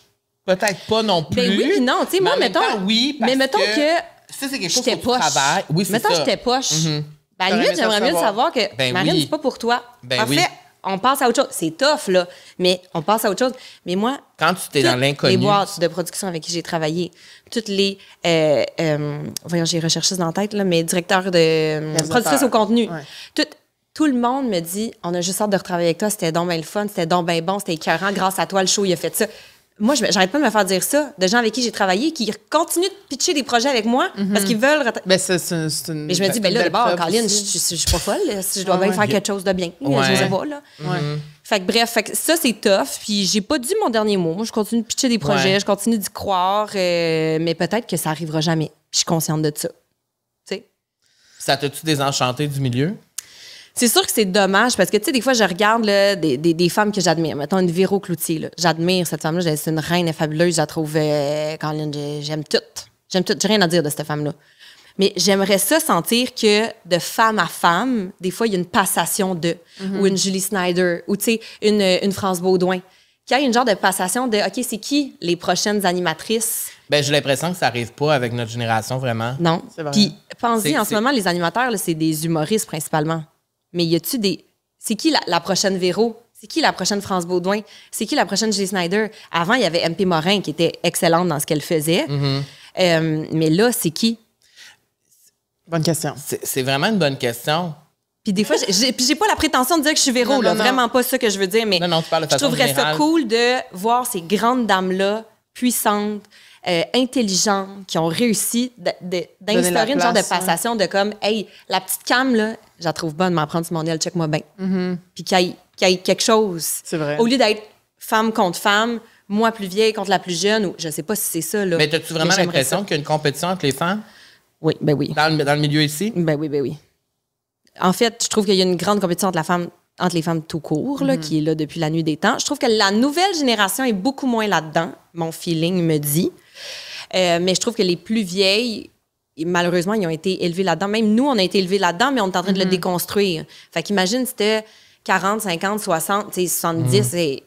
Peut-être pas non plus. Ben oui, puis non. Tu sais, moi, mettons. Oui, parce mettons que. Ça, c'est quelque chose j'étais poche. Oui, c'est mettons ça. J'étais poche. Ben, à la limite, j'aimerais mieux le savoir que Marine, c'est pas pour toi. Ben en fait, on passe à autre chose. C'est tough, là, mais on passe à autre chose. Mais moi, quand tu t'es dans l'inconnu... les boîtes de production avec qui j'ai travaillé, toutes les... voyons, j'ai recherché ça dans la tête, là, mais directeurs de productrice au contenu. Ouais. Tout le monde me dit, on a juste hâte de retravailler avec toi, c'était donc bien le fun, c'était donc bien bon, c'était écœurant, grâce à toi, le show, il a fait ça. Moi, j'arrête pas de me faire dire ça, de gens avec qui j'ai travaillé, qui continuent de pitcher des projets avec moi parce qu'ils veulent... Ben, c'est une... Mais je me dis, ben là, d'abord, Caroline, je suis pas folle. Si je dois bien faire quelque chose de bien. Je sais pas, là. Fait que bref, ça, c'est tough. Puis j'ai pas dit mon dernier mot. Moi, je continue de pitcher des projets, je continue d'y croire, mais peut-être que ça arrivera jamais. Puis je suis consciente de ça. Tu sais? Ça t'a-tu désenchanté du milieu? C'est sûr que c'est dommage parce que, tu sais, des fois, je regarde là, des femmes que j'admire. Mettons une Véro Cloutier. Là. J'admire cette femme-là. C'est une reine fabuleuse. Je la trouve, Caroline, j'aime tout. J'aime tout. J'ai rien à dire de cette femme-là. Mais j'aimerais ça sentir que de femme à femme, des fois, il y a une passation de. Ou une Julie Snyder. Ou, tu sais, une France Baudouin. Qu'il y a une genre de passation de, OK, c'est qui les prochaines animatrices? Ben, j'ai l'impression que ça arrive pas avec notre génération, vraiment. Non. C'est vrai. Puis, pense-y, C'est- en ce moment, les animateurs, là, c'est des humoristes principalement. Mais y a-tu des. C'est qui la prochaine Véro? C'est qui la prochaine France Baudouin? C'est qui la prochaine Julie Snyder? Avant, il y avait MP Morin qui était excellente dans ce qu'elle faisait. Mais là, c'est qui? Bonne question. C'est vraiment une bonne question. Puis des fois, j'ai pas la prétention de dire que je suis Véro, Non, là. non. Vraiment pas ça que je veux dire. Mais Non, tu parles de je façon trouverais générale. ça cool de voir ces grandes dames-là, puissantes, intelligentes, qui ont réussi d'instaurer une genre de place, passation de comme, hey, la petite Cam, là, je la trouve bonne, m'en prendre sur mon aile, check-moi bien. Puis qu'il y ait quelque chose. C'est vrai. Au lieu d'être femme contre femme, moi plus vieille contre la plus jeune, ou je sais pas si c'est ça, là. Mais as-tu vraiment j'aimerais l'impression ça. qu'il y a une compétition entre les femmes Oui, ben oui. dans le milieu ici? Ben oui. En fait, je trouve qu'il y a une grande compétition entre les femmes tout court, là, qui est là depuis la nuit des temps. Je trouve que la nouvelle génération est beaucoup moins là-dedans, mon feeling me dit. Mais je trouve que les plus vieilles, malheureusement, ils ont été élevés là-dedans. Même nous, on a été élevés là-dedans, mais on est en train de le déconstruire. Fait qu'imagine, c'était 40, 50, 60, 70, et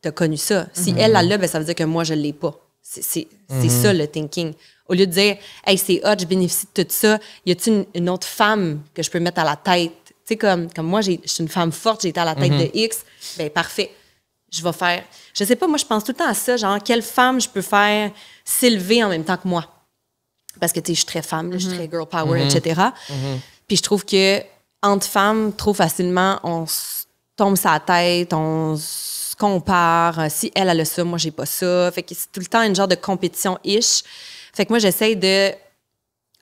t'as connu ça. Si elle l'a, ben, ça veut dire que moi, je l'ai pas. C'est ça, le thinking. Au lieu de dire, hey, c'est hot, je bénéficie de tout ça, y a-t-il une autre femme que je peux mettre à la tête? Tu sais, comme moi, je suis une femme forte, j'ai été à la tête de X, ben parfait. Je vais faire. Je sais pas, moi, je pense tout le temps à ça, genre, quelle femme je peux faire s'élever en même temps que moi? Parce que, tu sais, je suis très femme, là, je suis très girl power, etc. Puis je trouve que entre femmes, trop facilement, on se tombe sa tête, on se compare. Si elle a ça, moi, j'ai pas ça. Fait que c'est tout le temps une genre de compétition-ish. Fait que moi, j'essaye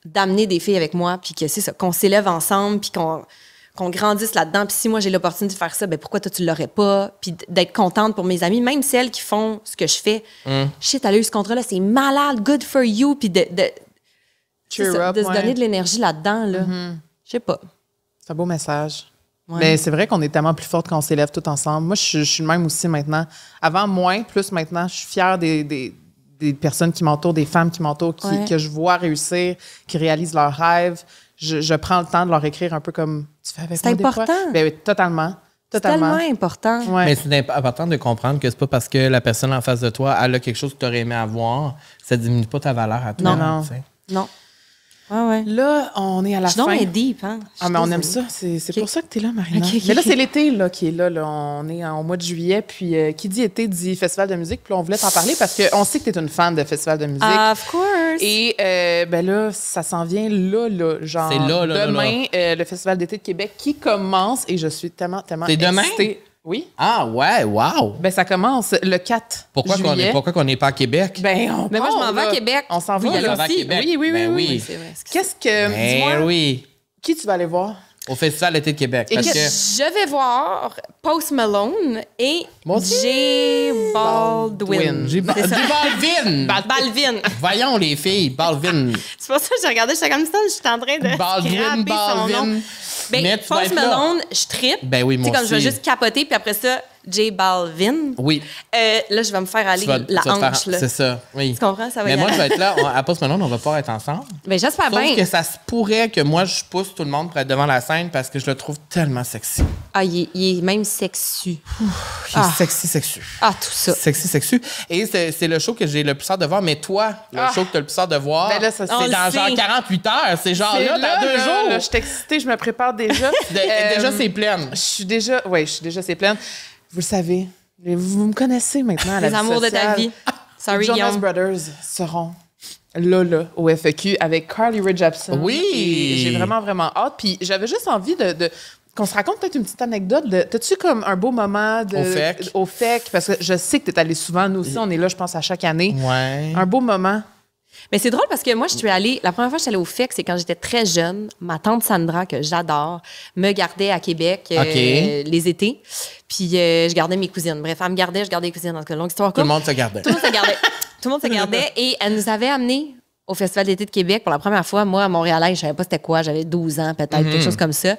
d'amener des filles avec moi, puis que c'est ça, qu'on s'élève ensemble, puis qu'on grandisse là-dedans. Puis si moi, j'ai l'opportunité de faire ça, ben pourquoi toi, tu l'aurais pas? Puis d'être contente pour mes amis, même celles qui font ce que je fais. Shit, elle a eu ce contrat-là, c'est malade, good for you. Puis de Cheer se up, ouais. donner de l'énergie là-dedans, là. Je sais pas. C'est un beau message. Ouais. Mais c'est vrai qu'on est tellement plus fortes quand on s'élève tout ensemble. Moi, je suis le même aussi maintenant. Avant, moins, plus maintenant. Je suis fière des personnes qui m'entourent, des femmes qui m'entourent, que je vois réussir, qui réalisent leurs rêves. Je prends le temps de leur écrire un peu comme tu fais avec C'est moi des fois. important. Ben oui, totalement. C'est Totalement. tellement important. Ouais. Mais c'est important de comprendre que c'est pas parce que la personne en face de toi elle a quelque chose que tu aurais aimé avoir, ça diminue pas ta valeur à toi. Non. tu sais. Non. Ouais. Là, on est à la Je suis donc fin. bien deep, hein? Ah, mais on aime Désolée. ça. C'est Ok. pour ça que tu es là, Marina. Ok, ok, Mais là, ok. c'est l'été là, qui est là, là. On est au mois de juillet. Puis, qui dit été dit festival de musique. Puis là, on voulait t'en parler parce qu'on sait que tu es une fan de festival de musique. Of course. Et ben là, ça s'en vient là. Genre, C'est là. demain, le Festival d'été de Québec qui commence. Et je suis tellement C'est demain? excitée. Oui. Ah ouais, wow! Ben ça commence le 4 Pourquoi juillet. qu'on n'est pas à Québec? Ben, on Mais moi, je part, m'en vais là. à Québec. On s'en va. Oui, là. on va à aussi. Québec. Oui. Ben oui. C'est vrai. Qu'est-ce que... Dis-moi, Oui, qui tu vas aller voir? au Festival d'été de Québec. Et Parce que- que Je vais voir Post Malone et Moi aussi. J Baldwin. J'ai C'est ça. Balvin! Balvin. Voyons les filles, Balvin. C'est pour ça que j'ai regardé, j'étais comme ça, j'étais en train de Baldwin, scraper son nom. Balvin. Ben, Mais tu vas Post être là. Malone, je trippe. Ben oui, Tu sais, moi comme je vais aussi. juste capoter, puis après ça, J Balvin. Oui. Là, je vais me faire aller Tu vas la te faire- hanche, là. C'est ça, oui. Tu comprends? Ça va Mais y moi, aller. je vais être là. À Post Malone, on va pouvoir être ensemble. Ben, j'espère Sauf bien. que ça se pourrait que moi, je pousse tout le monde pour être devant la scène parce que je le trouve tellement sexy. Ah, il est même sexu. Il est sexy. Ah, tout ça. Sexy. Et c'est le show que j'ai le plus hâte de voir. Mais toi, le show que tu as le plus hâte de voir, Ben là, ça, c'est on le dans genre sait. 48 heures. C'est genre C'est là, dans 2 là, jours. là, je suis excitée, je me prépare déjà. Déjà, c'est pleine. Je suis déjà, c'est plein. Vous le savez, vous me connaissez maintenant à la Les vie amours de ta sociale. vie. Sorry, Les Jonas Guillaume. Brothers seront là, au FEQ avec Carly Rae Jepsen. Oui! Et j'ai vraiment hâte. Puis j'avais juste envie de qu'on se raconte peut-être une petite anecdote. T'as-tu comme un beau moment Au FEC? Parce que je sais que t'es allé souvent. Nous aussi, on est là, je pense, à chaque année. Ouais. Un beau moment. Mais c'est drôle parce que moi, la première fois que je suis allée au FEC, c'est quand j'étais très jeune. Ma tante Sandra, que j'adore, me gardait à Québec les étés. Puis je gardais mes cousines. Bref, elle me gardait, je gardais les cousines. Dans ce longue histoire. Tout le monde se gardait. Tout le monde se gardait. Tout le monde se gardait. Et elle nous avait amenés au Festival d'été de Québec pour la première fois. Moi, à Montréal, je savais pas c'était quoi. J'avais 12 ans, peut-être, quelque chose comme ça.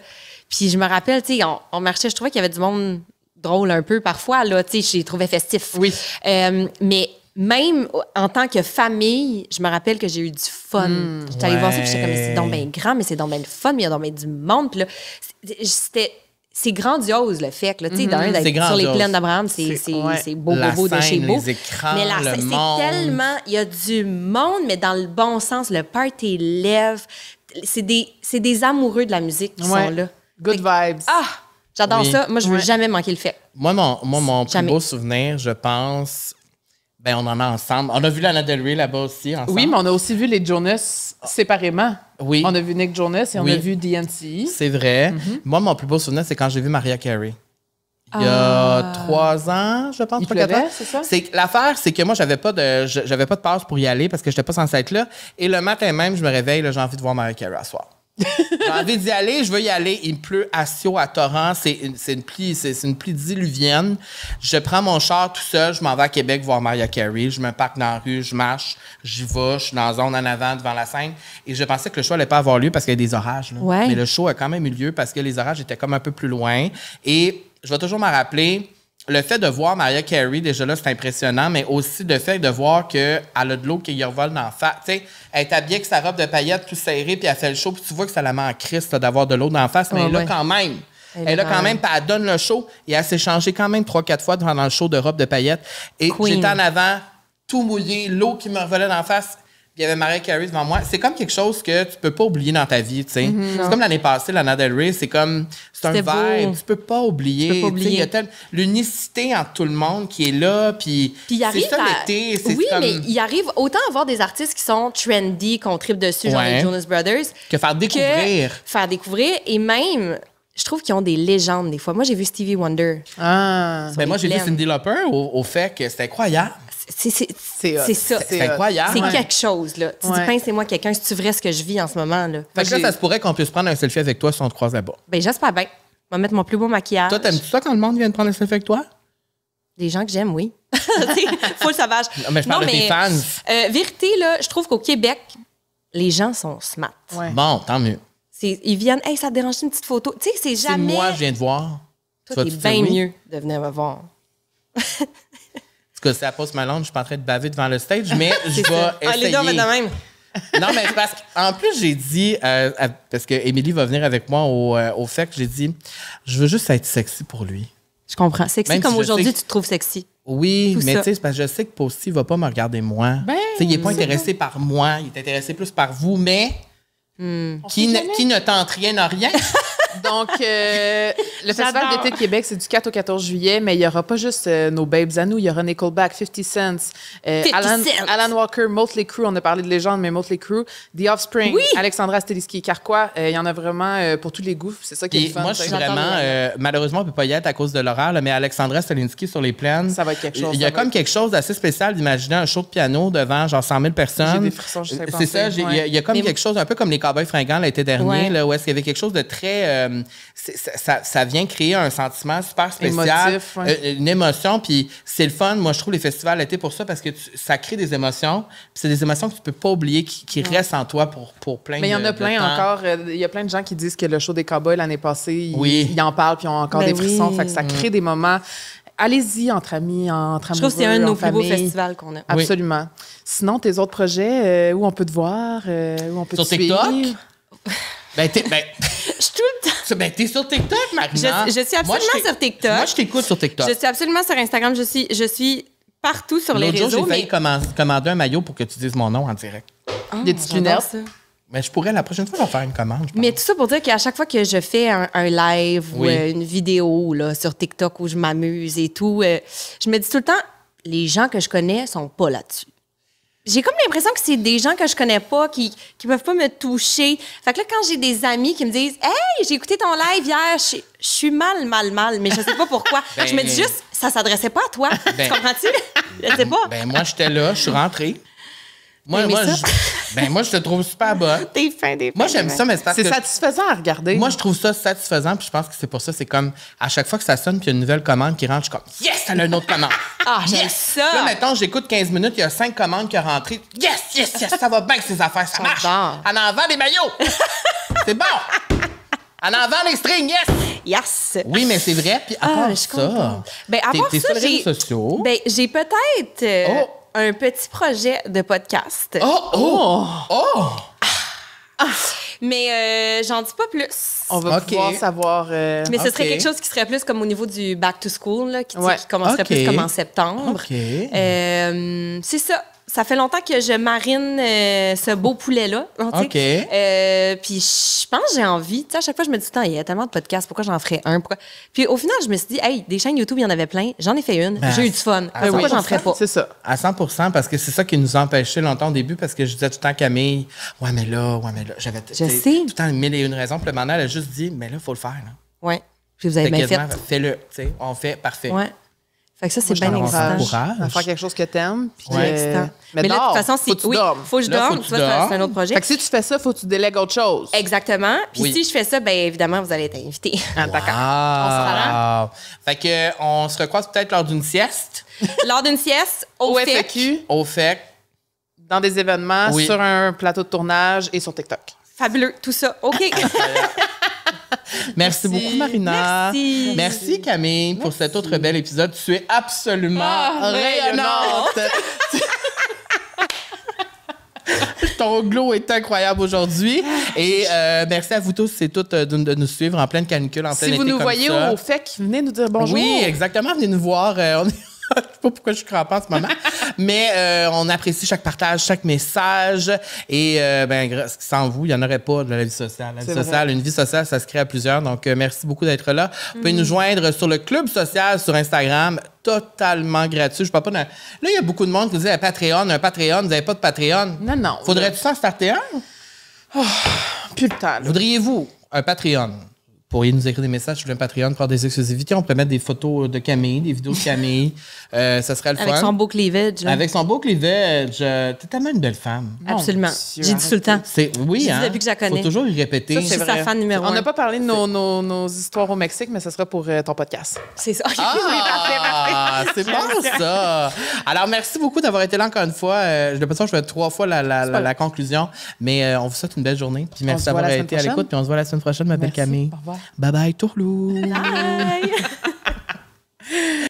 Puis je me rappelle, tu sais, on marchait, je trouvais qu'il y avait du monde drôle un peu parfois, là, tu sais, je les trouvais festifs. Oui. Mais même en tant que famille, je me rappelle que j'ai eu du fun. J'étais allée voir ça, puis j'étais comme, c'est donc bien grand, mais c'est donc bien le fun, mais il y a donc bien du monde. Puis là, c'est grandiose, le fait que, tu sais, d'être sur les plaines d'Abraham, c'est beau, beau de chez beau. Les écrans, mais le monde. C'est tellement, il y a du monde, mais dans le bon sens, le party lève. C'est des amoureux de la musique qui sont là. Good vibes. Ah! J'adore ça. Moi, je veux jamais manquer le fait. Moi, mon plus beau souvenir, je pense... Ben, on en a ensemble. On a vu Lana Del Rey là-bas aussi, ensemble. Oui, mais on a aussi vu les Jonas séparément. Oui. On a vu Nick Jonas et on a vu DNCE. C'est vrai. Moi, mon plus beau souvenir, c'est quand j'ai vu Mariah Carey. Il y a 3 ans, je pense. Il pleuvait, c'est ça? L'affaire, c'est que moi, j'avais pas de passe pour y aller parce que j'étais pas censée être là. Et le matin même, je me réveille, là, j'ai envie de voir Mariah Carey à soir. J'ai envie d'y aller, je veux y aller. Il pleut à Sio, à Torrent. C'est une pluie diluvienne. Je prends mon char tout seul, je m'en vais à Québec voir Mariah Carey. Je me parque dans la rue, je marche, j'y vais, je suis dans la zone en avant devant la scène. Et je pensais que le show allait pas avoir lieu parce qu'il y a des orages. Là. Ouais. Mais le show a quand même eu lieu parce que les orages étaient comme un peu plus loin. Et je vais toujours me rappeler... Le fait de voir Mariah Carey, déjà là, c'est impressionnant, mais aussi le fait de voir qu'elle a de l'eau qui lui revole dans la face. Tu sais, elle est habillée avec sa robe de paillettes tout serrée, puis elle fait le show, puis tu vois que ça la met en crise d'avoir de l'eau dans la face, mais elle est là quand même. Elle est là quand même, puis elle donne le show, et elle s'est changée quand même 3-4 fois pendant le show de robe de paillettes. Et j'étais en avant, tout mouillé, l'eau qui me revolait dans la face. Il y avait Mariah Carey devant moi. C'est comme quelque chose que tu peux pas oublier dans ta vie, tu sais. C'est comme l'année passée, Lana Del Rey, c'est un vibe. Beau. Tu peux pas oublier. Tu peux pas oublier. Il y a l'unicité entre tout le monde qui est là, puis il arrive c'est ça l'été. Oui, comme... mais il arrive autant à avoir des artistes qui sont trendy, qu'on tripe dessus, genre les Jonas Brothers. Que faire découvrir. Et même... Je trouve qu'ils ont des légendes des fois. Moi, j'ai vu Stevie Wonder. Ah. Ben moi, j'ai vu Cyndi Lauper au fait que c'était incroyable. C'est ça. C'est incroyable. C'est quelque chose, là. Tu dis, pince-moi quelqu'un, c'est-tu vrai ce que je vis en ce moment, là? Fait que là, ça se pourrait qu'on puisse prendre un selfie avec toi si on te croise là-bas. Ben, j'espère bien. Je vais mettre mon plus beau maquillage. Toi, t'aimes-tu ça quand le monde vient de prendre un selfie avec toi? Des gens que j'aime, oui. Full sauvage. Non, mais je parle de tes fans. Vérité, là, je trouve qu'au Québec, les gens sont smart. Ouais. Bon, tant mieux. Ils viennent, hey, ça te dérange une petite photo. Tu sais, c'est jamais. Si moi, je viens de voir. Toi, t'es bien mieux de venir me voir. En tout cas, c'est à Post Malone, je suis pas en train de baver devant le stage, mais je vais essayer. Les deux, on va de même. Non, mais c'est parce qu'en plus, j'ai dit, parce que Émilie va venir avec moi au FEC, j'ai dit, je veux juste être sexy pour lui. Je comprends. Sexy Même comme si aujourd'hui, sais que- tu te trouves sexy. Oui, Tout mais ça. tu sais, c'est parce que je sais que Posty va pas me regarder moi. Tu sais, il est pas intéressé par moi, il est intéressé plus par vous, mais qui ne tente rien n'a rien. Donc, le Festival d'été de Québec, c'est du 4 au 14 juillet, mais il n'y aura pas juste nos babes à nous. Il y aura Nickelback, 50 Cent, 50 Cent. Alan Walker, Motley Crue. On a parlé de légende, mais Motley Crue, The Offspring, Oui. Alexandra Steliski, Carquois. Il y en a vraiment pour tous les goûts. C'est ça qui est Puis le fun. moi, je suis J'entends vraiment... bien. malheureusement, on peut pas y être à cause de l'horaire, là, mais Alexandra Stelinsky sur les plaines... Ça va être quelque chose, Il y a ça va comme être- quelque chose d'assez spécial d'imaginer un show de piano devant genre 100 000 personnes. J'ai des frissons juste à y C'est penser, ça, ouais. il y a comme Mais- quelque chose, un peu comme les Cowboys fringants l'été dernier, Ouais. là, où est-ce qu'il y avait quelque chose de très... ça vient créer un sentiment super spécial. Émotif, ouais. Une émotion, puis c'est le fun. Moi, je trouve les festivals l'été pour ça, parce que ça crée des émotions, puis c'est des émotions que tu peux pas oublier, qui restent en toi pour plein de Mais il y en a plein de temps. encore. Il y a plein de gens qui disent que le show des Cowboys l'année passée, Oui. ils en parlent puis ils ont encore Ben des frissons. oui. Fait que ça crée des moments. Allez-y entre amis, entre amoureux, Je trouve que c'est un de nos en plus beaux famille. festivals qu'on a. Absolument. Sinon, tes autres projets, où on peut te voir, où on peut Sur te suivre? TikTok? Ben, Je suis tout le temps. t'es sur TikTok, Marina. Je suis absolument sur TikTok. Moi, je t'écoute sur TikTok. Je suis absolument sur Instagram. Je suis partout sur les L'autre jour, réseaux. j'ai failli commander un maillot pour que tu dises mon nom en direct. Des petites J'adore lunettes. ça. Mais je pourrais la prochaine fois leur faire une commande. je pense. Mais tout ça pour dire qu'à chaque fois que je fais un live Oui. ou une vidéo là, sur TikTok où je m'amuse et tout, je me dis tout le temps, les gens que je connais sont pas là-dessus. J'ai comme l'impression que c'est des gens que je connais pas, qui peuvent pas me toucher. Fait que là, quand j'ai des amis qui me disent « Hey, j'ai écouté ton live hier, je suis mal, mais je sais pas pourquoi. Ben- Je me dis juste, ça s'adressait pas à toi. Ben- Tu comprends-tu? Je sais pas. Ben, moi, j'étais là, je suis rentrée. Moi, aimé ça? moi, je te trouve super bonne. T'es fin, des Moi, j'aime ça, mais c'est parce C'est que satisfaisant à regarder. moi, je trouve ça satisfaisant, puis je pense que c'est pour ça, c'est comme à chaque fois que ça sonne, puis il y a une nouvelle commande qui rentre, je suis comme yes, elle a une autre commande. Ah, j'aime Yes! ça. Là, mettons, j'écoute 15 minutes, il y a 5 commandes qui sont rentrées. Yes, ça va bien que ces affaires, ça marche. J'adore. On en vend des maillots. C'est bon. On en vend les strings, yes. Yes! Oui, mais c'est vrai. Puis à part je suis ça, contente. Ben, à part t'es ça, sur les réseaux sociaux. Ben, j'ai peut-être Oh. un petit projet de podcast. Oh! Mais j'en dis pas plus. On va OK. pouvoir savoir. Mais ce serait OK. quelque chose qui serait plus comme au niveau du back to school, là, qui, tu sais, Ouais. qui commencerait OK. plus comme en septembre. OK. C'est ça. Ça fait longtemps que je marine ce beau poulet-là. OK. Puis je pense que j'ai envie. Tu sais, à chaque fois, je me dis, il y a tellement de podcasts, pourquoi j'en ferais un? Pourquoi? Puis au final, je me suis dit, hey, des chaînes YouTube, il y en avait plein. J'en ai fait une. Ben, J'ai eu du fun. ah, Pourquoi oui. j'en ferais pas? C'est ça. À 100 parce que c'est ça qui nous empêchait longtemps au début parce que je disais tout le temps à Camille, ouais, mais là. J'avais Je sais. tout le temps mille et une raisons. Puis le mandat, elle a juste dit, mais là, il faut le faire. Là. Ouais. Puis vous avez Fait bien fait. quasiment, fais-le. Tu sais, on fait, parfait. Ouais. Fait que ça, c'est Moi, je bien t'encourage. excitant. Courage. À faire quelque chose que t'aimes. puis Ouais. Excitant. Mais là, de dors. toute façon, Faut que tu oui, dormes. faut que je Là, faut dorme. que Tu tu vois, c'est dormes. un autre projet. Fait que si tu fais ça, faut que tu délègues autre chose. Exactement. Puis Oui. si je fais ça, bien évidemment, vous allez être invité. Ah, d'accord. Wow. Fait que on se recroise peut-être lors d'une sieste Lors d'une sieste, au Au FEC. FAQ, au FEC. dans des événements, Oui. sur un plateau de tournage et sur TikTok. Fabuleux, tout ça. OK. Merci beaucoup, Marina. Merci. Merci, Camille, pour cet autre bel épisode. Tu es absolument rayonnante. Ton glow est incroyable aujourd'hui. Et merci à vous tous et toutes de nous suivre en pleine canicule, en plein Si été vous nous comme voyez ça. au FEC, venez nous dire bonjour. Oui, exactement. Venez nous voir. Je sais pas pourquoi je suis crampant en ce moment. Mais on apprécie chaque partage, chaque message. Et sans vous, il n'y en aurait pas de la vie sociale. La vie C'est sociale, une vie sociale, ça se crée à plusieurs. Donc, merci beaucoup d'être là. Vous pouvez nous joindre sur le Club Social sur Instagram, totalement gratuit. Je parle pas de... Là, il y a beaucoup de monde qui nous dit un Patreon. Vous n'avez pas de Patreon? Non. Faudrait-tu s'en starter un? Plus le temps. là. Voudriez-vous un Patreon? Pourriez nous écrire des messages sur le Patreon pour avoir des exclusivités. On pourrait mettre des photos de Camille, des vidéos de Camille. Ça serait le fun. Avec son beau cleavage. là. Avec son beau cleavage. T'es tellement une belle femme. Absolument. Dieu, J'ai dit tout le temps. Oui, Je dis hein? depuis que je la connais. Faut toujours y répéter. Ça, c'est C'est sa vrai. fan numéro On n'a un. pas parlé de nos histoires au Mexique, mais ce sera pour ton podcast. C'est ça. Ah, c'est bon ça. Alors, merci beaucoup d'avoir été là encore une fois. J'ai l'impression que je vais 3 fois la conclusion. Mais on vous souhaite une belle journée. Puis merci se voit d'avoir la été semaine à l'écoute. prochaine. Puis on se voit la semaine prochaine, ma belle Merci. Camille. Au revoir. Bye bye, Tourlou. Bye.